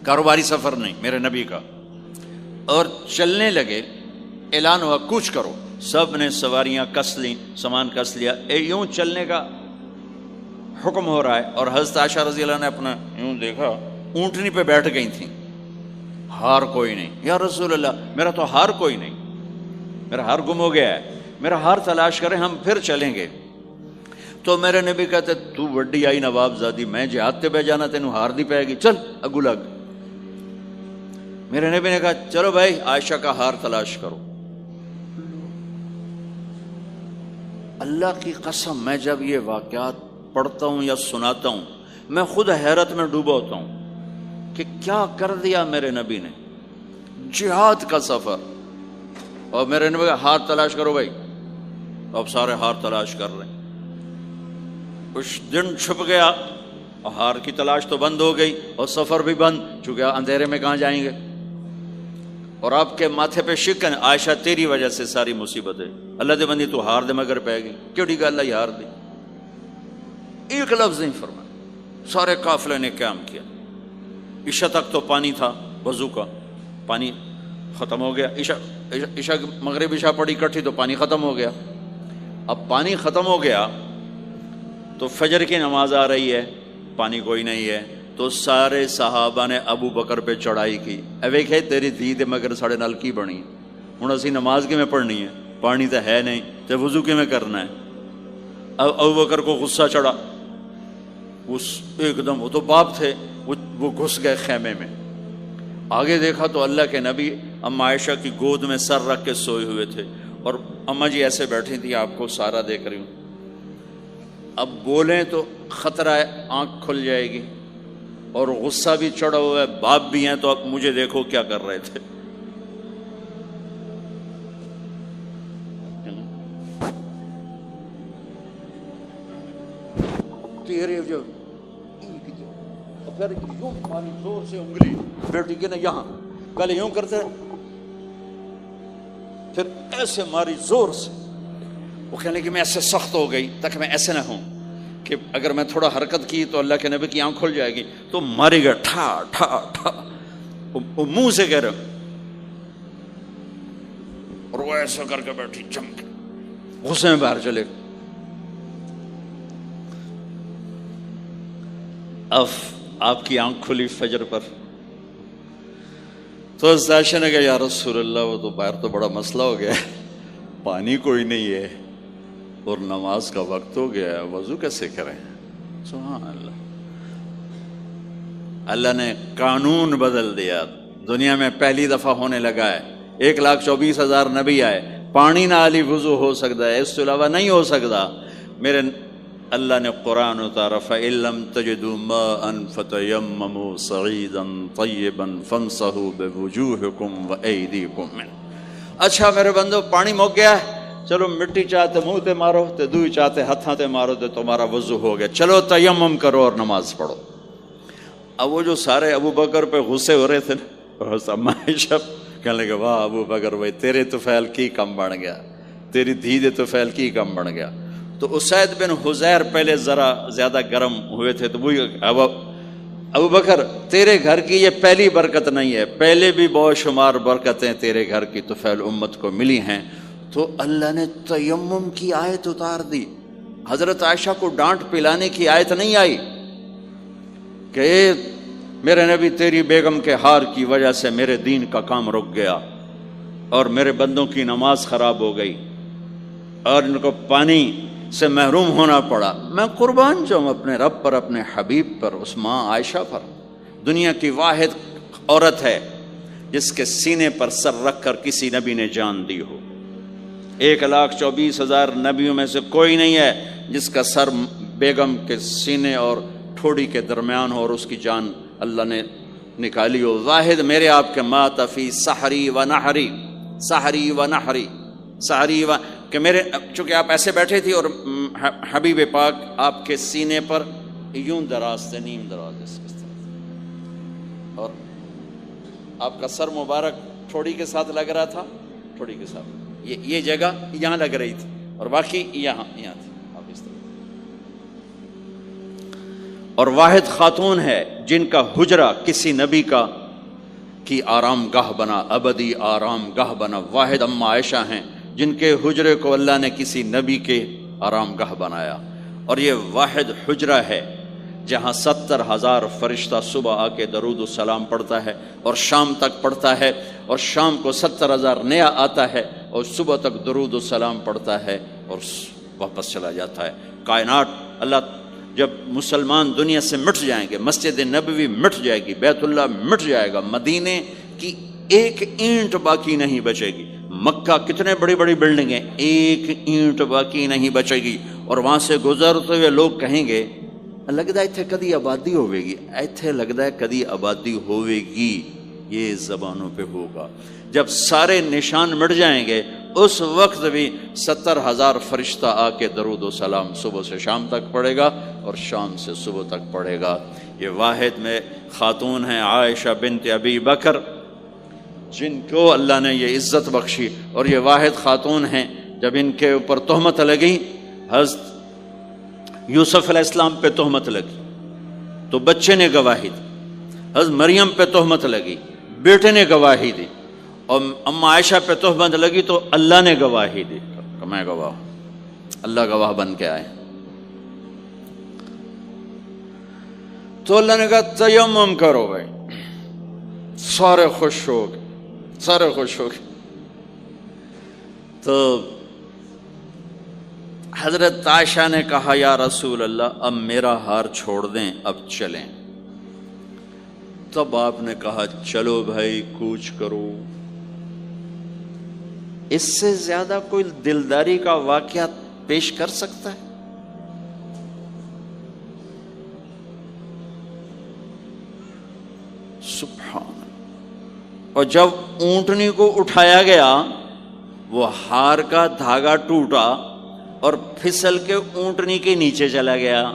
کاروباری سفر نہیں، میرے نبی کا، اور چلنے لگے، اعلان ہوا کوچ کرو، سب نے سواریاں کس لیں، سامان کس لیا، یوں چلنے کا حکم ہو رہا ہے، اور حضرت عائشہ رضی اللہ نے اپنا یوں دیکھا، اونٹنی پہ بیٹھ گئی تھیں، ہار کوئی نہیں، یا رسول اللہ میرا تو ہار کوئی نہیں، میرا ہار گم ہو گیا ہے، میرا ہار تلاش کریں ہم پھر چلیں گے۔ تو میرے نبی کہتے تو وڈی آئی نواب زادی، میں جہاد تے بہ جانا تینوں ہار دی پائے گی، چل اگو لگ۔ میرے نبی نے کہا چلو بھائی عائشہ کا ہار تلاش کرو۔ اللہ کی قسم میں جب یہ واقعات پڑھتا ہوں یا سناتا ہوں میں خود حیرت میں ڈوبا ہوتا ہوں کہ کیا کر دیا میرے نبی نے، جہاد کا سفر، اور میرے نبی کا ہار تلاش کرو بھائی، اب سارے ہار تلاش کر رہے ہیں، کچھ دن چھپ گیا اور ہار کی تلاش تو بند ہو گئی اور سفر بھی بند، چونکہ اندھیرے میں کہاں جائیں گے، اور آپ کے ماتھے پہ شکن، عائشہ تیری وجہ سے ساری مصیبت ہے، اللہ دے بندی تو ہار دے مگر پہ گئی، کیڑی گل ہے ہار دی، ایک لفظ نہیں فرمایا، سارے قافلے نے قیام کیا، عشاء تک تو پانی تھا وضو کا، پانی ختم ہو گیا، عشاء مغرب عشاء پڑی اکٹھی تو پانی ختم ہو گیا، اب پانی ختم ہو گیا تو فجر کی نماز آ رہی ہے، پانی کوئی نہیں ہے، تو سارے صحابہ نے ابو بکر پہ چڑھائی کی، اے ویکھے تیری دھی دے مگر ساڑے نال کی بنی، ہن اسی نماز کی میں پڑھنی ہے، پانی تو ہے نہیں تو وضو کی میں کرنا ہے۔ اب ابو بکر کو غصہ چڑھا، اس ایک دم، وہ تو باپ تھے، وہ گھس گئے خیمے میں، آگے دیکھا تو اللہ کے نبی اما عائشہ کی گود میں سر رکھ کے سوئے ہوئے تھے، اور اما جی ایسے بیٹھی تھی، آپ کو سارا دیکھ رہی ہوں، اب بولیں تو خطرہ ہے آنکھ کھل جائے گی، اور غصہ بھی چڑھا ہوا ہے، باپ بھی ہیں، تو اب مجھے دیکھو کیا کر رہے تھے۔ تیرے جو پھر یوں ماری زور سے انگلی بیٹی کی نا یہاں، پہلے یوں کرتے پھر ایسے ماری زور سے، وہ کہنے کہ میں ایسے سخت ہو گئی تاکہ میں ایسے نہ ہوں کہ اگر میں تھوڑا حرکت کی تو اللہ کے نبی کی آنکھ کھل جائے گی، تو ماری گیا ٹھا ٹھا ٹھا، وہ منہ سے کہہ رہے، اور وہ ایسا کر کے بیٹھی چمک، غصے میں باہر چلے۔ اب آپ کی آنکھ کھلی فجر پر، تو عائشہ نے کہا یا رسول اللہ وہ تو باہر تو بڑا مسئلہ ہو گیا ہے، پانی کوئی نہیں ہے اور نماز کا وقت ہو گیا ہے، وضو کیسے کریں؟ سبحان اللہ، اللہ نے قانون بدل دیا، دنیا میں پہلی دفعہ ہونے لگا ہے۔ 1,24,000 نبی آئے، پانی نہ علی وضو ہو سکتا ہے، اس کے علاوہ نہیں ہو سکتا۔ میرے اللہ نے قرآن اتارا فَإِن لَّمْ تَجِدُوا مَاءً فَتَيَمَّمُوا صَعِيدًا طَيِّبًا فَامْسَحُوا بِوُجُوهِكُمْ وَأَيْدِيكُمْ مِنْهُ۔ اچھا میرے بندو، پانی مک گیا ہے، چلو مٹی چاہتے منہ تے مارو تے دوئی چاہتے ہتھاں تے مارو تے تمہارا وضو ہو گیا، چلو تیمم کرو اور نماز پڑھو۔ اب وہ جو سارے ابو بکر پہ غصے ہو رہے تھے نا، عائشہ کہنے لگے واہ ابو بکر بھائی تیرے طفیل کی کم بن گیا، تیری دھی دے طفیل کی کم بن گیا۔ تو اسید بن حذیر پہلے ذرا زیادہ گرم ہوئے تھے، تو وہی ابو بکر تیرے گھر کی یہ پہلی برکت نہیں ہے، پہلے بھی بہت شمار برکتیں تیرے گھر کی طفیل امت کو ملی ہیں۔ تو اللہ نے تیمم کی آیت اتار دی، حضرت عائشہ کو ڈانٹ پلانے کی آیت نہیں آئی کہ میرے نبی تیری بیگم کے ہار کی وجہ سے میرے دین کا کام رک گیا اور میرے بندوں کی نماز خراب ہو گئی اور ان کو پانی سے محروم ہونا پڑا۔ میں قربان جاؤں اپنے رب پر، اپنے حبیب پر، اس ماں عائشہ پر، دنیا کی واحد عورت ہے جس کے سینے پر سر رکھ کر کسی نبی نے جان دی ہو۔ 1,24,000 نبیوں میں سے کوئی نہیں ہے جس کا سر بیگم کے سینے اور ٹھوڑی کے درمیان ہو اور اس کی جان اللہ نے نکالی ہو۔ واحد میرے آپ کے مات فی سحری و نحری، سحری و نحری، سحری و کہ میرے چونکہ آپ ایسے بیٹھے تھی اور حبیب پاک آپ کے سینے پر یوں دراز تھے، نیم دراز اس طرح، اور آپ کا سر مبارک ٹھوڑی کے ساتھ لگ رہا تھا، ٹھوڑی کے ساتھ یہ جگہ یہاں لگ رہی تھی اور باقی یہاں تھی، آپ اس طرح۔ اور واحد خاتون ہے جن کا حجرہ کسی نبی کی آرام گاہ بنا، ابدی آرام گاہ بنا۔ واحد اماں عائشہ ہیں جن کے حجرے کو اللہ نے کسی نبی کے آرام گاہ بنایا، اور یہ واحد حجرہ ہے جہاں 70,000 فرشتہ صبح آ کے درود و سلام پڑھتا ہے اور شام تک پڑھتا ہے، اور شام کو 70,000 نیا آتا ہے اور صبح تک درود و سلام پڑھتا ہے اور واپس چلا جاتا ہے۔ کائنات اللہ جب مسلمان دنیا سے مٹ جائیں گے، مسجد نبوی مٹ جائے گی، بیت اللہ مٹ جائے گا، مدینے کی ایک اینٹ باقی نہیں بچے گی، مکہ کتنے بڑی بڑی بلڈنگیں، ایک اینٹ باقی نہیں بچے گی، اور وہاں سے گزرتے ہوئے لوگ کہیں گے لگتا ہے اتنے کدی آبادی ہوئے گی، ایتھے لگتا ہے کدی آبادی ہوئے گی۔ یہ زبانوں پہ ہوگا جب سارے نشان مٹ جائیں گے، اس وقت بھی 70,000 فرشتہ آ کے درود و سلام صبح سے شام تک پڑھے گا اور شام سے صبح تک پڑھے گا۔ یہ واحد میں خاتون ہیں عائشہ بنت ابی بکر جن کو اللہ نے یہ عزت بخشی، اور یہ واحد خاتون ہیں جب ان کے اوپر تہمت لگی، حضرت یوسف علیہ السلام پہ تہمت لگی تو بچے نے گواہی دی، حضرت مریم پہ تہمت لگی بیٹے نے گواہی دی، اور اماں عائشہ پہ تہمت لگی تو اللہ نے گواہی دی کہ میں گواہ ہوں، اللہ گواہ بن کے آئے۔ تو اللہ نے کہا تیمم کرو بھائی، سارے خوش ہو گئے، سارے خوش ہو گئے۔ تو حضرت عائشہ نے کہا یا رسول اللہ اب میرا ہار چھوڑ دیں، اب چلیں۔ تب آپ نے کہا چلو بھائی کوچ کرو۔ اس سے زیادہ کوئی دلداری کا واقعہ پیش کر سکتا ہے؟ سبحان اللہ۔ اور جب اونٹنی کو اٹھایا گیا وہ ہار کا دھاگا ٹوٹا اور پھسل کے اونٹنی کے نیچے چلا گیا،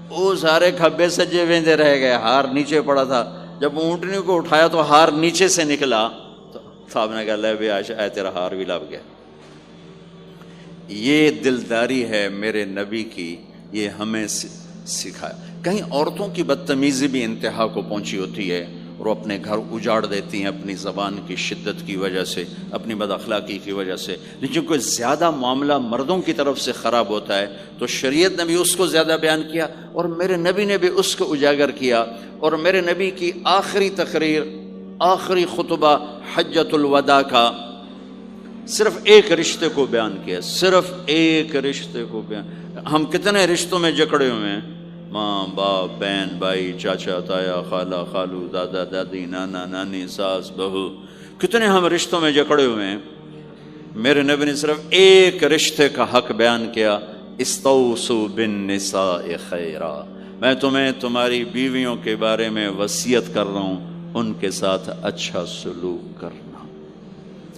وہ سارے کھبے سجے ویندے رہ گئے، ہار نیچے پڑا تھا۔ جب اونٹنی کو اٹھایا تو ہار نیچے سے نکلا، تو صاحب نے کہا لے بھی عائشہ اے تیرا ہار بھی لب گیا۔ یہ دلداری ہے میرے نبی کی، یہ ہمیں سکھایا۔ کہیں عورتوں کی بدتمیزی بھی انتہا کو پہنچی ہوتی ہے اور وہ اپنے گھر اجاڑ دیتی ہیں اپنی زبان کی شدت کی وجہ سے، اپنی بد اخلاقی کی وجہ سے، لیکن کوئی زیادہ معاملہ مردوں کی طرف سے خراب ہوتا ہے تو شریعت نے بھی اس کو زیادہ بیان کیا اور میرے نبی نے بھی اس کو اجاگر کیا۔ اور میرے نبی کی آخری تقریر، آخری خطبہ حجۃ الوداع کا، صرف ایک رشتے کو بیان کیا، صرف ایک رشتے کو بیان۔ ہم کتنے رشتوں میں جکڑے ہوئے ہیں، ماں باپ، بہن بھائی، چاچا تایا، خالہ خالو، دادا دادی، نانا نانی، ساس بہو، کتنے ہم رشتوں میں جکڑے ہوئے ہیں۔ میرے نبی نے صرف ایک رشتے کا حق بیان کیا، استوصوا بالنساء خیرا، میں تمہیں تمہاری بیویوں کے بارے میں وصیت کر رہا ہوں، ان کے ساتھ اچھا سلوک کرنا۔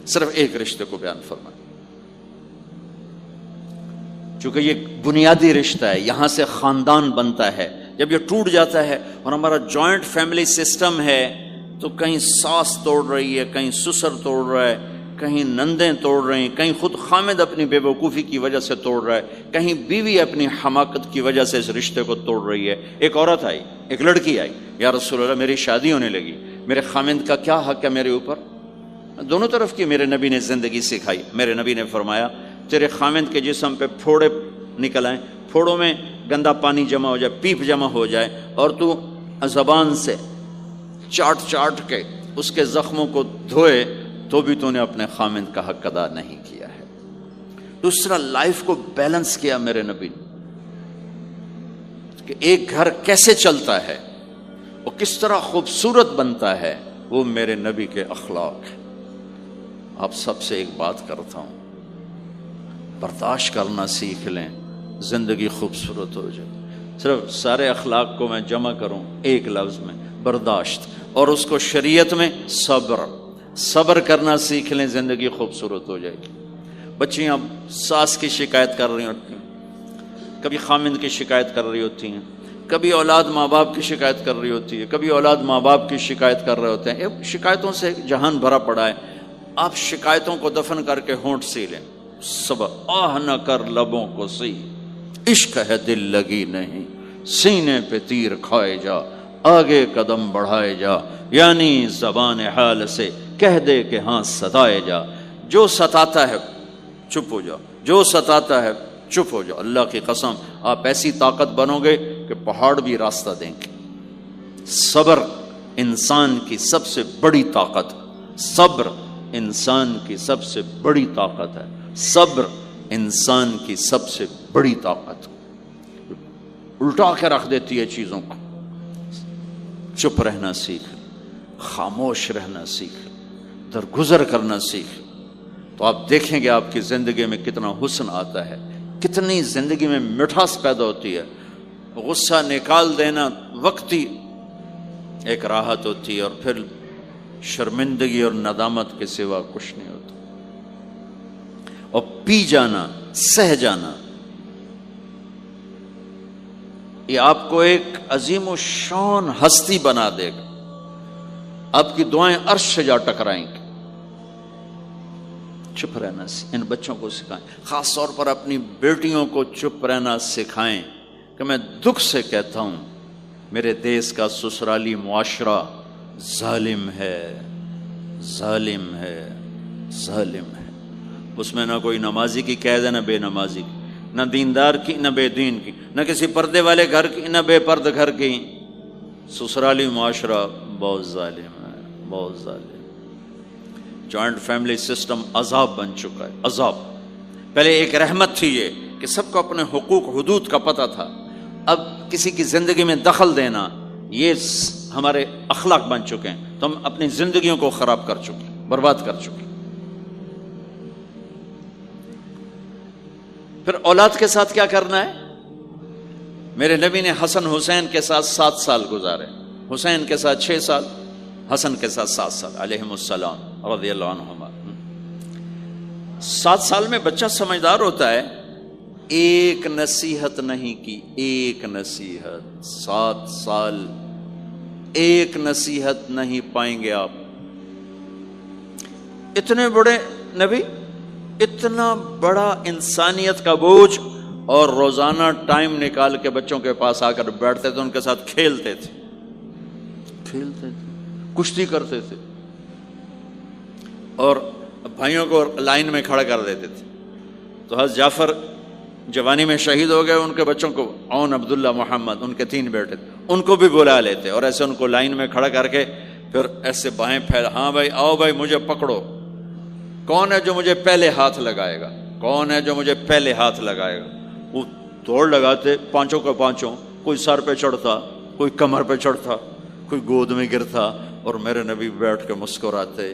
صرف ایک رشتے کو بیان فرمایا، چونکہ یہ بنیادی رشتہ ہے، یہاں سے خاندان بنتا ہے۔ جب یہ ٹوٹ جاتا ہے اور ہمارا جوائنٹ فیملی سسٹم ہے تو کہیں ساس توڑ رہی ہے، کہیں سسر توڑ رہا ہے، کہیں نندیں توڑ رہی ہیں، کہیں خود خامد اپنی بے وقوفی کی وجہ سے توڑ رہا ہے، کہیں بیوی اپنی حماقت کی وجہ سے اس رشتے کو توڑ رہی ہے۔ ایک عورت آئی، ایک لڑکی آئی، یا رسول اللہ میری شادی ہونے لگی، میرے خامد کا کیا حق ہے میرے اوپر؟ دونوں طرف کی میرے نبی نے زندگی سکھائی۔ میرے نبی نے فرمایا تیرے خامد کے جسم پہ پھوڑے نکل آئیں، پھوڑوں میں گندا پانی جمع ہو جائے، پیپ جمع ہو جائے، اور تو زبان سے چاٹ چاٹ کے اس کے زخموں کو دھوئے، تو بھی تو نے اپنے خامد کا حق ادا نہیں کیا ہے۔ دوسرا، لائف کو بیلنس کیا میرے نبی نے کہ ایک گھر کیسے چلتا ہے اور کس طرح خوبصورت بنتا ہے، وہ میرے نبی کے اخلاق ہیں۔ آپ سب سے ایک بات کرتا ہوں، برداشت کرنا سیکھ لیں، زندگی خوبصورت ہو جائے۔ صرف سارے اخلاق کو میں جمع کروں ایک لفظ میں، برداشت، اور اس کو شریعت میں صبر۔ صبر کرنا سیکھ لیں، زندگی خوبصورت ہو جائے گی۔ بچیاں ساس کی شکایت کر رہی ہوتی ہیں، کبھی خامند کی شکایت کر رہی ہوتی ہیں، کبھی اولاد ماں باپ کی شکایت کر رہی ہوتی ہے، کبھی اولاد ماں باپ کی شکایت کر رہے ہوتے ہیں۔ شکایتوں سے جہان بھرا پڑا ہے۔ آپ شکایتوں کو دفن کر کے ہونٹ سی لیں، صبر، آہ نہ کر لبوں کو سی، عشق ہے دل لگی نہیں، سینے پہ تیر کھائے جا، آگے قدم بڑھائے جا، یعنی زبان حال سے کہہ دے کہ ہاں ستائے جا۔ جو ستاتا ہے چپ ہو جاؤ، جو ستاتا ہے چپ ہو جاؤ۔ اللہ کی قسم آپ ایسی طاقت بنو گے کہ پہاڑ بھی راستہ دیں گے۔ صبر انسان کی سب سے بڑی طاقت، صبر انسان کی سب سے بڑی طاقت ہے، صبر انسان کی سب سے بڑی طاقت، الٹا کے رکھ دیتی ہے چیزوں کو۔ چپ رہنا سیکھ، خاموش رہنا سیکھ، درگزر کرنا سیکھ، تو آپ دیکھیں گے آپ کی زندگی میں کتنا حسن آتا ہے، کتنی زندگی میں مٹھاس پیدا ہوتی ہے۔ غصہ نکال دینا وقتی ایک راحت ہوتی ہے، اور پھر شرمندگی اور ندامت کے سوا کچھ نہیں ہوتا۔ اور پی جانا، سہ جانا، یہ آپ کو ایک عظیم و شان ہستی بنا دے گا۔ آپ کی دعائیں عرش سے جا ٹکرائیں گی۔ چپ رہنا ان بچوں کو سکھائیں، خاص طور پر اپنی بیٹیوں کو چپ رہنا سکھائیں کہ میں دکھ سے کہتا ہوں میرے دیس کا سسرالی معاشرہ ظالم ہے، ظالم ہے، ظالم ہے۔ اس میں نہ کوئی نمازی کی قید ہے، نہ بے نمازی کی، نہ دیندار کی، نہ بے دین کی، نہ کسی پردے والے گھر کی، نہ بے پرد گھر کی۔ سسرالی معاشرہ بہت ظالم ہے، بہت ظالم۔ جوائنٹ فیملی سسٹم عذاب بن چکا ہے، عذاب۔ پہلے ایک رحمت تھی یہ کہ سب کو اپنے حقوق حدود کا پتہ تھا، اب کسی کی زندگی میں دخل دینا یہ ہمارے اخلاق بن چکے ہیں، تو ہم اپنی زندگیوں کو خراب کر چکے، برباد کر چکے۔ پھر اولاد کے ساتھ کیا کرنا ہے؟ میرے نبی نے حسن حسین کے ساتھ 7 سال گزارے، حسین کے ساتھ 6 سال، حسن کے ساتھ 7 سال علیہم السلام رضی اللہ عنہما۔ 7 سال میں بچہ سمجھدار ہوتا ہے، ایک نصیحت نہیں کی، ایک نصیحت، 7 سال ایک نصیحت نہیں پائیں گے آپ۔ اتنے بڑے نبی، اتنا بڑا انسانیت کا بوجھ، اور روزانہ ٹائم نکال کے بچوں کے پاس آ کر بیٹھتے تھے، ان کے ساتھ کھیلتے تھے، کشتی کرتے تھے، اور بھائیوں کو لائن میں کھڑا کر دیتے تھے۔ تو حضرت جعفر جوانی میں شہید ہو گئے، ان کے بچوں کو، عون، عبداللہ، محمد، ان کے 3 بیٹے تھے، ان کو بھی بلا لیتے اور ایسے ان کو لائن میں کھڑا کر کے پھر ایسے بائیں پھیلا، ہاں بھائی آؤ بھائی مجھے پکڑو، کون ہے جو مجھے پہلے ہاتھ لگائے گا؟ کون ہے جو مجھے پہلے ہاتھ لگائے گا؟ وہ دوڑ لگاتے پانچوں کا پانچوں، کوئی سر پہ چڑھتا، کوئی کمر پہ چڑھتا، کوئی گود میں گرتا، اور میرے نبی بیٹھ کے مسکراتے۔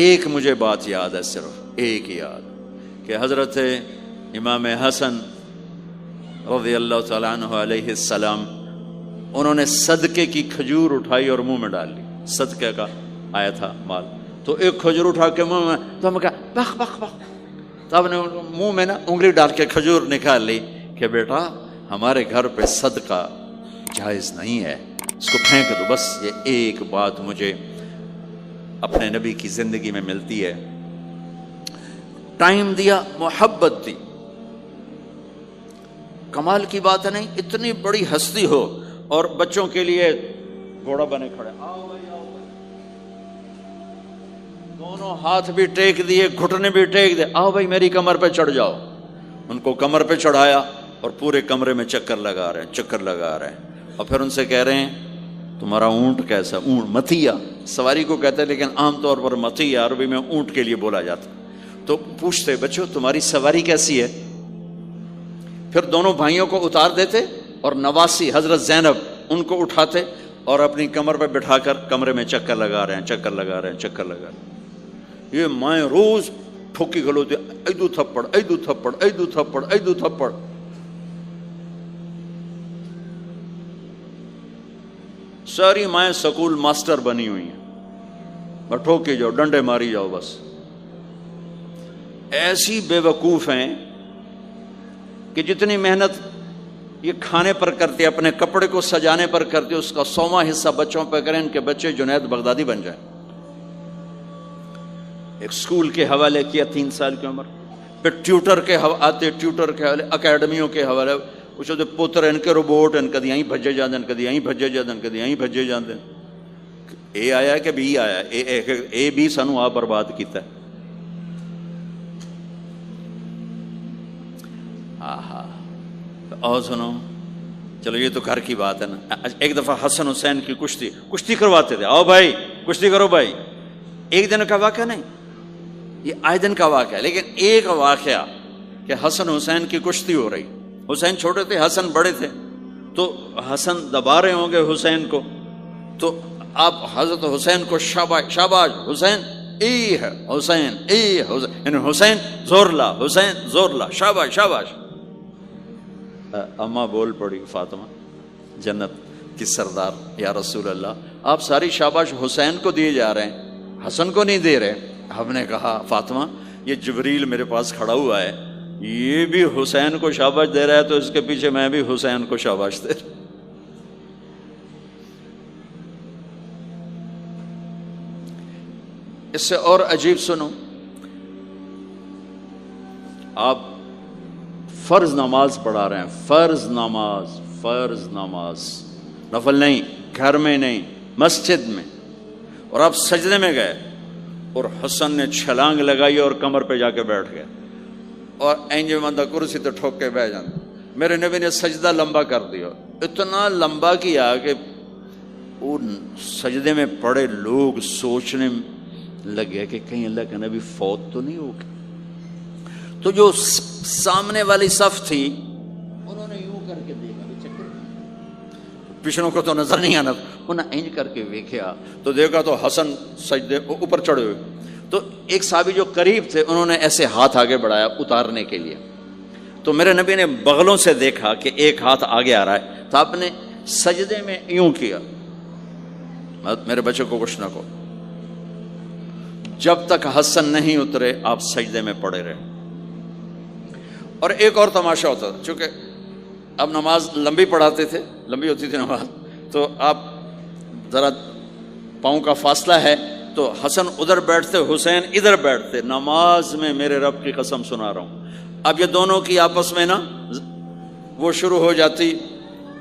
ایک مجھے بات یاد ہے، صرف ایک یاد، کہ حضرت امام حسن رضی اللہ تعالیٰ عنہ علیہ السلام، انہوں نے صدقے کی کھجور اٹھائی اور منہ میں ڈال لی، صدقے کا آیا تھا مال، تو ایک کھجور اٹھا کے منہ میں، تو ہم کہا بخ بخ بخ، تو ہم نے منہ میں نا انگلی ڈال کے کھجور نکال لی کہ بیٹا ہمارے گھر پہ صدقہ جائز نہیں ہے، اس کو پھینک دو۔ بس یہ ایک بات مجھے اپنے نبی کی زندگی میں ملتی ہے، ٹائم دیا، محبت دی۔ کمال کی بات ہے، نہیں اتنی بڑی ہستی ہو اور بچوں کے لیے گھوڑا بنے کھڑے، آؤ بھائی آؤ بھائی، دونوں ہاتھ بھی ٹیک دیے، گھٹنے بھی ٹیک دے، آؤ بھائی میری کمر پہ چڑھ جاؤ۔ ان کو کمر پہ چڑھایا اور پورے کمرے میں چکر لگا رہے ہیں، چکر لگا رہے ہیں، اور پھر ان سے کہہ رہے ہیں تمہارا اونٹ کیسا؟ اونٹ متیا سواری کو کہتے ہیں، لیکن عام طور پر متیا عربی میں اونٹ کے لیے بولا جاتا۔ تو پوچھتے بچوں تمہاری سواری کیسی ہے؟ پھر دونوں بھائیوں کو اتار دیتے اور نواسی حضرت زینب ان کو اٹھاتے اور اپنی کمر پہ بٹھا کر کمرے میں چکر لگا رہے ہیں، چکر لگا رہے ہیں، چکر لگا رہے ہیں۔ یہ مائیں روز ٹھوکی کھلوتی، ایدو تھپڑ ایدو تھپڑ ایدو تھپڑ ایدو تھپڑ۔ ساری مائیں سکول ماسٹر بنی ہوئی ہیں، بس ٹھوکی جاؤ، ڈنڈے ماری جاؤ، بس ایسی بے وقوف ہیں کہ جتنی محنت یہ کھانے پر کرتے، اپنے کپڑے کو سجانے پر کرتے، اس کا 100واں حصہ بچوں پہ کریں، ان کے بچے جنید بغدادی بن جائیں۔ ایک سکول کے حوالے کیا 3 سال کی عمر، پھر ٹیوٹر کے آتے، ٹیوٹر کے حوالے، اکیڈمیوں کے حوالے، پوچھو تو پوتر ان کے روبوٹ ان کدی یہیں بھجے جاندے، ان کدی یہیں بھجے جاندے، ان کدی یہیں بھجے جاندے۔ اے آیا کہ بی آیا؟ اے بی سانو آپ برباد کیتا ہے۔ آہا، اور سنو، چلو یہ تو گھر کی بات ہے نا۔ ایک دفعہ حسن حسین کی کشتی کرواتے تھے، آؤ بھائی کشتی کرو بھائی۔ ایک دن کا واقعہ نہیں، یہ آئے دن کا واقعہ ہے، لیکن ایک واقعہ کہ حسن حسین کی کشتی ہو رہی، حسین چھوٹے تھے، حسن بڑے تھے، تو حسن دبا رہے ہوں گے حسین کو، تو آپ حضرت حسین کو شاباش شاباش حسین، ای ہے حسین، ای حسین، یعنی حسین زور لا، حسین زور لا، شاباش شاباش۔ اماں بول پڑی، فاطمہ جنت کی سردار، یا رسول اللہ آپ ساری شاباش حسین کو دیے جا رہے ہیں، حسن کو نہیں دے رہے۔ ہم نے کہا فاطمہ یہ جبریل میرے پاس کھڑا ہوا ہے، یہ بھی حسین کو شاباش دے رہا ہے، تو اس کے پیچھے میں بھی حسین کو شاباش دے رہا۔ اس سے اور عجیب سنو، آپ فرض نماز پڑھا رہے ہیں، فرض نماز، فرض نماز، نفل نہیں، گھر میں نہیں، مسجد میں، اور آپ سجدے میں گئے اور حسن نے چھلانگ لگائی اور کمر پہ جا کے بیٹھ گئے، اور اینج بندہ کرسی تو ٹھوک کے بیٹھ جاتا۔ میرے نبی نے سجدہ لمبا کر دیا، اتنا لمبا کیا کہ وہ سجدے میں پڑے لوگ سوچنے لگے کہ کہیں اللہ کا نبی فوت تو نہیں ہو گیا۔ تو جو سامنے والی صف تھی انہوں نے یوں کر کے دیکھا، پچھڑوں کو تو نظر نہیں آنا، انہوں نے اینج کر کے دیکھا تو دیکھا تو حسن سجدے اوپر چڑھے ہوئے، تو ایک صحابی جو قریب تھے انہوں نے ایسے ہاتھ آگے بڑھایا اتارنے کے لیے، تو میرے نبی نے بغلوں سے دیکھا کہ ایک ہاتھ آگے آ رہا ہے، تو آپ نے سجدے میں یوں کیا، میرے بچے کو کچھ نہ کہو، جب تک حسن نہیں اترے آپ سجدے میں پڑے رہے۔ اور ایک اور تماشا ہوتا تھا، چونکہ اب نماز لمبی پڑھاتے تھے، لمبی ہوتی تھی نماز، تو آپ ذرا پاؤں کا فاصلہ ہے تو حسن ادھر بیٹھتے، حسین ادھر بیٹھتے، نماز میں میرے رب کی قسم سنا رہا ہوں۔ اب یہ دونوں کی آپس میں نا وہ شروع ہو جاتی،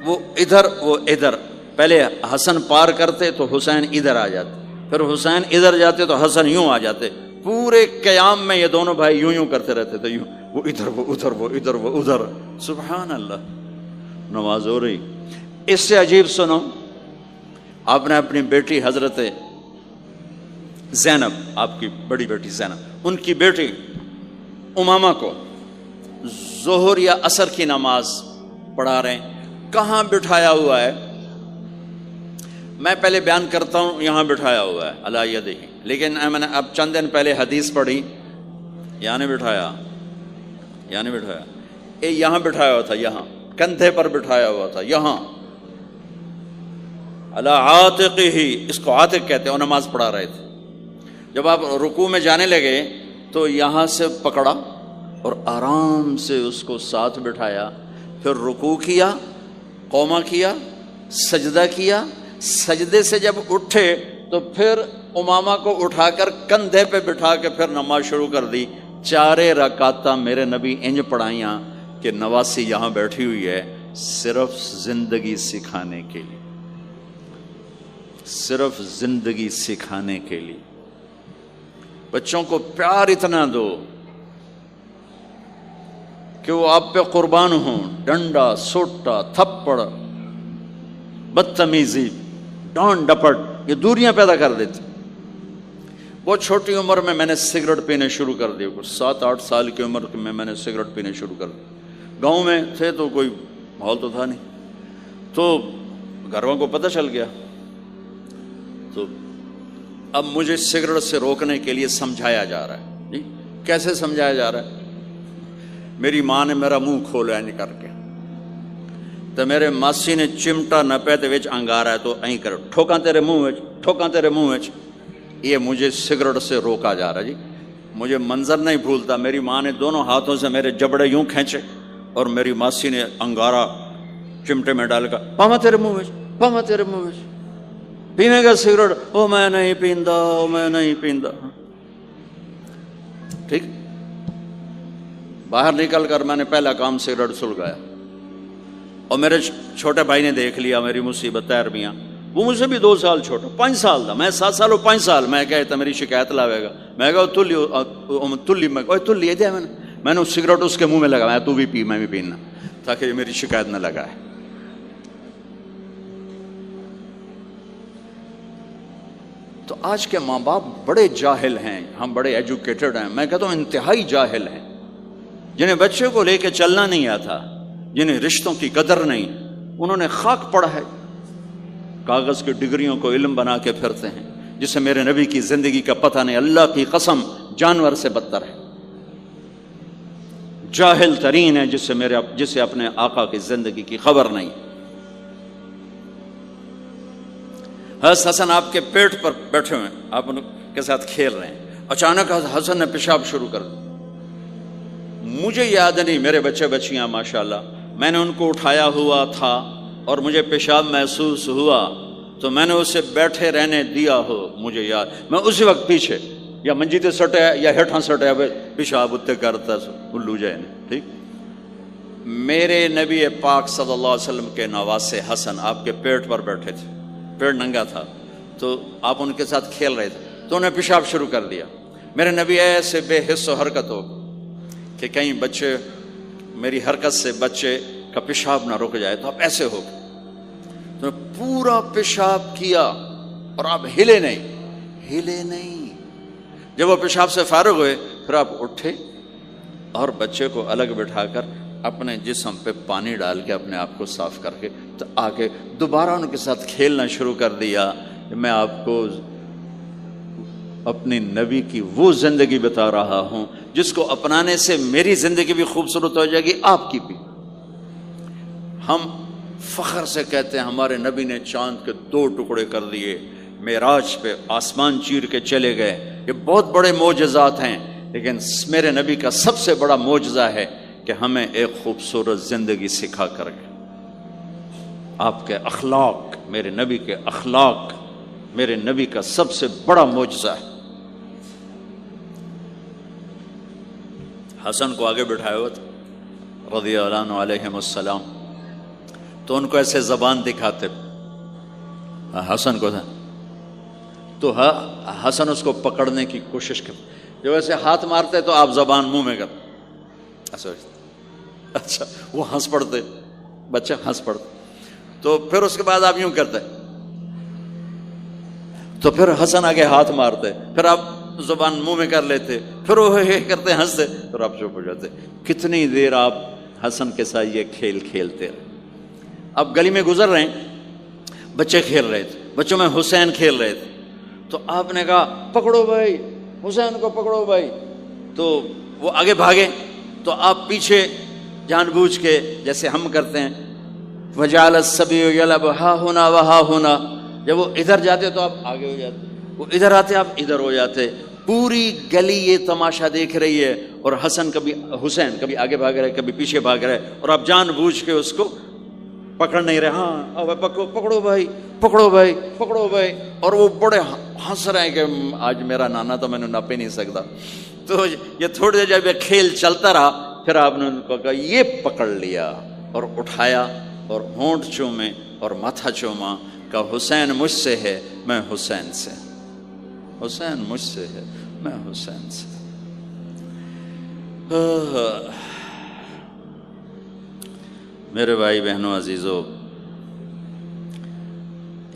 وہ ادھر وہ ادھر، پہلے حسن پار کرتے تو حسین ادھر آ جاتے، پھر حسین ادھر جاتے تو حسن یوں آ جاتے، پورے قیام میں یہ دونوں بھائی یوں یوں کرتے رہتے تھے، یوں، وہ ادھر وہ ادھر، وہ ادھر وہ ادھر، سبحان اللہ، نماز ہو رہی۔ اس سے عجیب سنو، آپ نے اپنی بیٹی حضرت زینب آپ کی بڑی بیٹی زینب، ان کی بیٹی امامہ کو ظہر یا عصر کی نماز پڑھا رہے ہیں، کہاں بٹھایا ہوا ہے؟ میں پہلے بیان کرتا ہوں یہاں بٹھایا ہوا ہے علی یدہ، لیکن میں نے اب چند دن پہلے حدیث پڑھی، یہاں نہیں بٹھایا، یہاں نہیں بٹھایا، یہاں بٹھایا ہوا تھا، یہاں کندھے پر بٹھایا ہوا تھا، یہاں علی عاتقہ، اس کو عاتق کہتے ہیں، اور نماز پڑھا رہے تھے۔ جب آپ رکوع میں جانے لگے تو یہاں سے پکڑا اور آرام سے اس کو ساتھ بٹھایا، پھر رکوع کیا، قوما کیا، سجدہ کیا، سجدے سے جب اٹھے تو پھر امامہ کو اٹھا کر کندھے پہ بٹھا کے پھر نماز شروع کر دی۔ 4 رکعتاں میرے نبی انج پڑھائیاں کہ نواسی یہاں بیٹھی ہوئی ہے، صرف زندگی سکھانے کے لیے، صرف زندگی سکھانے کے لیے۔ بچوں کو پیار اتنا دو کہ وہ آپ پہ قربان ہوں، ڈنڈا، سوٹا، تھپڑ، بدتمیزی، ڈانٹ ڈپٹ، یہ دوریاں پیدا کر دیتی۔ بہت چھوٹی عمر میں نے سگریٹ پینے شروع کر دی، کچھ 7-8 سال کی عمر میں نے سگریٹ پینے شروع کر دی۔ گاؤں میں تھے تو کوئی ماحول تو تھا نہیں، تو گھر والوں کو پتہ چل گیا، تو اب مجھے سگریٹ سے روکنے کے لیے سمجھایا جا رہا ہے۔ جی کیسے سمجھایا جا رہا ہے؟ میری ماں نے میرا منہ کھولا نہیں کر کے، تو میرے ماسی نے چمٹا نپے تے وچ انگارا ہے تو این کر ٹھوکاں تیرے منہ وچ، ٹھوکاں تیرے منہ وچ۔ یہ مجھے سگریٹ سے روکا جا رہا ہے۔ جی مجھے منظر نہیں بھولتا، میری ماں نے دونوں ہاتھوں سے میرے جبڑے یوں کھینچے اور میری ماسی نے انگارا چمٹے میں ڈال کر، پاما تیرے منہ وچ، پاما تیرے منہ وچ، پینے گا سگریٹ؟ او میں نہیں پیندا، او میں نہیں پیندا۔ ٹھیک، باہر نکل کر میں نے پہلا کام سگریٹ سلگایا، اور میرے چھوٹے بھائی نے دیکھ لیا میری مصیبت، طاہر میاں، وہ مجھ سے بھی 2 سال چھوٹا، 5 سال تھا، میں 7 سال اور 5 سال، میں کہتا میری شکایت لاوے گا، میں کہا تلی تلی دیا میں نے سگریٹ اس کے منہ میں لگایا، تو بھی پی میں بھی پینا، تاکہ میری شکایت نہ لگائے۔ تو آج کے ماں باپ بڑے جاہل ہیں، ہم بڑے ایجوکیٹڈ ہیں، میں کہتا ہوں انتہائی جاہل ہیں، جنہیں بچے کو لے کے چلنا نہیں آتا، جنہیں رشتوں کی قدر نہیں، انہوں نے خاک پڑا ہے، کاغذ کی ڈگریوں کو علم بنا کے پھرتے ہیں، جسے میرے نبی کی زندگی کا پتہ نہیں، اللہ کی قسم جانور سے بدتر ہے، جاہل ترین ہے، جسے اپنے آقا کی زندگی کی خبر نہیں۔ حضرت حسن آپ کے پیٹ پر بیٹھے ہوئے، آپ ان کے ساتھ کھیل رہے ہیں، اچانک حسن نے پیشاب شروع کر دیا۔ مجھے یاد نہیں، میرے بچے بچیاں ماشاءاللہ، میں نے ان کو اٹھایا ہوا تھا اور مجھے پیشاب محسوس ہوا تو میں نے اسے بیٹھے رہنے دیا ہو، مجھے یاد، میں اسی وقت پیچھے یا منجی تے سٹے یا ہیٹھاں سٹے پیشاب اتنے کرتا الو جائے نے۔ ٹھیک، میرے نبی پاک صلی اللہ علیہ وسلم کے نواسے حسن آپ کے پیٹ پر بیٹھے تھے، پیٹ ننگا تھا، تو آپ ان کے ساتھ کھیل رہے تھے تو انہیں پیشاب شروع کر دیا۔ میرے نبی ایسے بے حس و حرکت ہو کہ کہیں بچے میری حرکت سے بچے کا پیشاب نہ رک جائے، تو آپ ایسے ہو گئے، تو پورا پیشاب کیا اور آپ ہلے نہیں۔ جب وہ پیشاب سے فارغ ہوئے پھر آپ اٹھے اور بچے کو الگ بٹھا کر اپنے جسم پہ پانی ڈال کے اپنے آپ کو صاف کر کے تو آگے دوبارہ ان کے ساتھ کھیلنا شروع کر دیا۔ میں آپ کو اپنی نبی کی وہ زندگی بتا رہا ہوں جس کو اپنانے سے میری زندگی بھی خوبصورت ہو جائے گی، آپ کی بھی۔ ہم فخر سے کہتے ہیں ہمارے نبی نے چاند کے 2 ٹکڑے کر دیے، معراج پہ آسمان چیر کے چلے گئے، یہ بہت بڑے معجزات ہیں، لیکن میرے نبی کا سب سے بڑا معجزہ ہے کہ ہمیں ایک خوبصورت زندگی سکھا کر گئے۔ آپ کے اخلاق، میرے نبی کے اخلاق میرے نبی کا سب سے بڑا معجزہ ہے۔ حسن کو آگے بٹھایا ہوا تھا رضی اللہ عنہ علیہم السلام، تو ان کو ایسے زبان دکھاتے حسن کو تھا، تو حسن اس کو پکڑنے کی کوشش کرتے، جب ایسے ہاتھ مارتے تو آپ زبان منہ میں کرتے، اچھا وہ ہنس پڑتے، بچہ ہنس پڑتے، تو پھر اس کے بعد آپ یوں کرتے، تو پھر حسن آگے ہاتھ مارتے، پھر آپ زبان منہ میں کر لیتے، پھر وہ کرتے ہنستے، پھر آپ چپ ہو جاتے۔ کتنی دیر آپ حسن کے ساتھ یہ کھیل کھیلتے رہے۔ آپ گلی میں گزر رہے ہیں، بچے کھیل رہے تھے، بچوں میں حسین کھیل رہے تھے، تو آپ نے کہا پکڑو بھائی حسین کو، پکڑو بھائی، تو وہ آگے بھاگے، تو آپ پیچھے جان بوجھ کے جیسے ہم کرتے ہیں وَجَعَلَ السَّبِيُّ يَلْعَبُ هَا هُنَا وَهَا هُنَا، جب وہ ادھر جاتے تو آپ آگے ہو جاتے، وہ ادھر آتے آپ ادھر ہو جاتے۔ پوری گلی یہ تماشا دیکھ رہی ہے، اور حسن حسین کبھی آگے بھاگ رہے کبھی پیچھے بھاگ رہے، اور آپ جان بوجھ کے اس کو پکڑ نہیں رہے۔ ہاں پکڑو بھائی، پکڑو بھائی، پکڑو بھائی، اور وہ بڑے ہنس رہے ہیں کہ آج میرا نانا تو میں نے نپ ہی نہیں سکتا۔ تو یہ تھوڑی دیر جب یہ کھیل چلتا رہا، پھر آپ نے ان کو کہا یہ پکڑ لیا اور اٹھایا اور ہونٹ چومے اور ماتھا چوما، کہ حسین مجھ سے ہے میں حسین سے، حسین مجھ سے ہے میں حسین سے۔ میرے بھائی بہنوں عزیزو،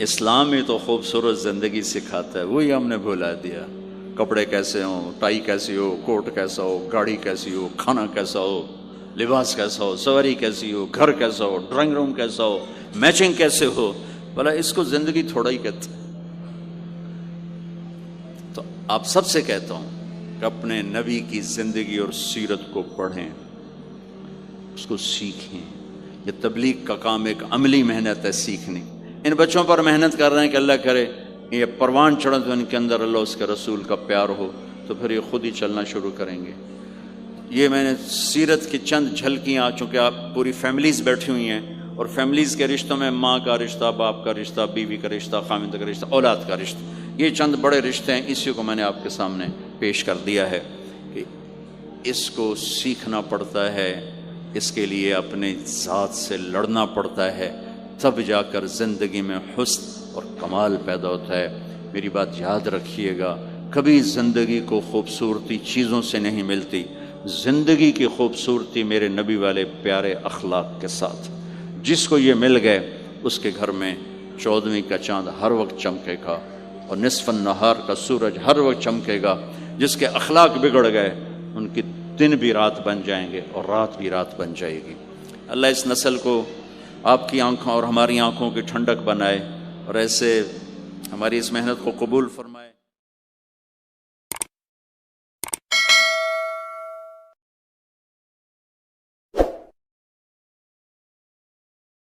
اسلام ہی تو خوبصورت زندگی سکھاتا ہے، وہی ہم نے بھلا دیا۔ کپڑے کیسے ہوں، ٹائی کیسی ہو، کوٹ کیسا ہو، گاڑی کیسی ہو، کھانا کیسا ہو، لباس کیسا ہو، سواری کیسی ہو، گھر کیسا ہو، ڈرائنگ روم کیسا ہو، میچنگ کیسے ہو، بھلا اس کو زندگی تھوڑا ہی کہتے۔ تو آپ سب سے کہتا ہوں کہ اپنے نبی کی زندگی اور سیرت کو پڑھیں، اس کو سیکھیں۔ یہ تبلیغ کا کام ایک عملی محنت ہے، سیکھنے۔ ان بچوں پر محنت کر رہے ہیں کہ اللہ کرے یہ پروان چڑھے تو ان کے اندر اللہ اس کے رسول کا پیار ہو، تو پھر یہ خود ہی چلنا شروع کریں گے۔ یہ میں نے سیرت کی چند جھلکیاں، چونکہ آپ پوری فیملیز بیٹھی ہوئی ہیں، اور فیملیز کے رشتوں میں ماں کا رشتہ، باپ کا رشتہ، بیوی کا رشتہ، خاوند کا رشتہ، اولاد کا رشتہ، یہ چند بڑے رشتے ہیں، اسی کو میں نے آپ کے سامنے پیش کر دیا ہے کہ اس کو سیکھنا پڑتا ہے، اس کے لیے اپنے ذات سے لڑنا پڑتا ہے، تب جا کر زندگی میں حسن اور کمال پیدا ہوتا ہے۔ میری بات یاد رکھیے گا، کبھی زندگی کو خوبصورتی چیزوں سے نہیں ملتی، زندگی کی خوبصورتی میرے نبی والے پیارے اخلاق کے ساتھ۔ جس کو یہ مل گئے اس کے گھر میں 14ویں کا چاند ہر وقت چمکے گا، اور نصف النہار کا سورج ہر وقت چمکے گا۔ جس کے اخلاق بگڑ گئے ان کی دن بھی رات بن جائیں گے اور رات بھی رات بن جائے گی۔ اللہ اس نسل کو آپ کی آنکھوں اور ہماری آنکھوں کی ٹھنڈک بنائے، اور ایسے ہماری اس محنت کو قبول فرمائے۔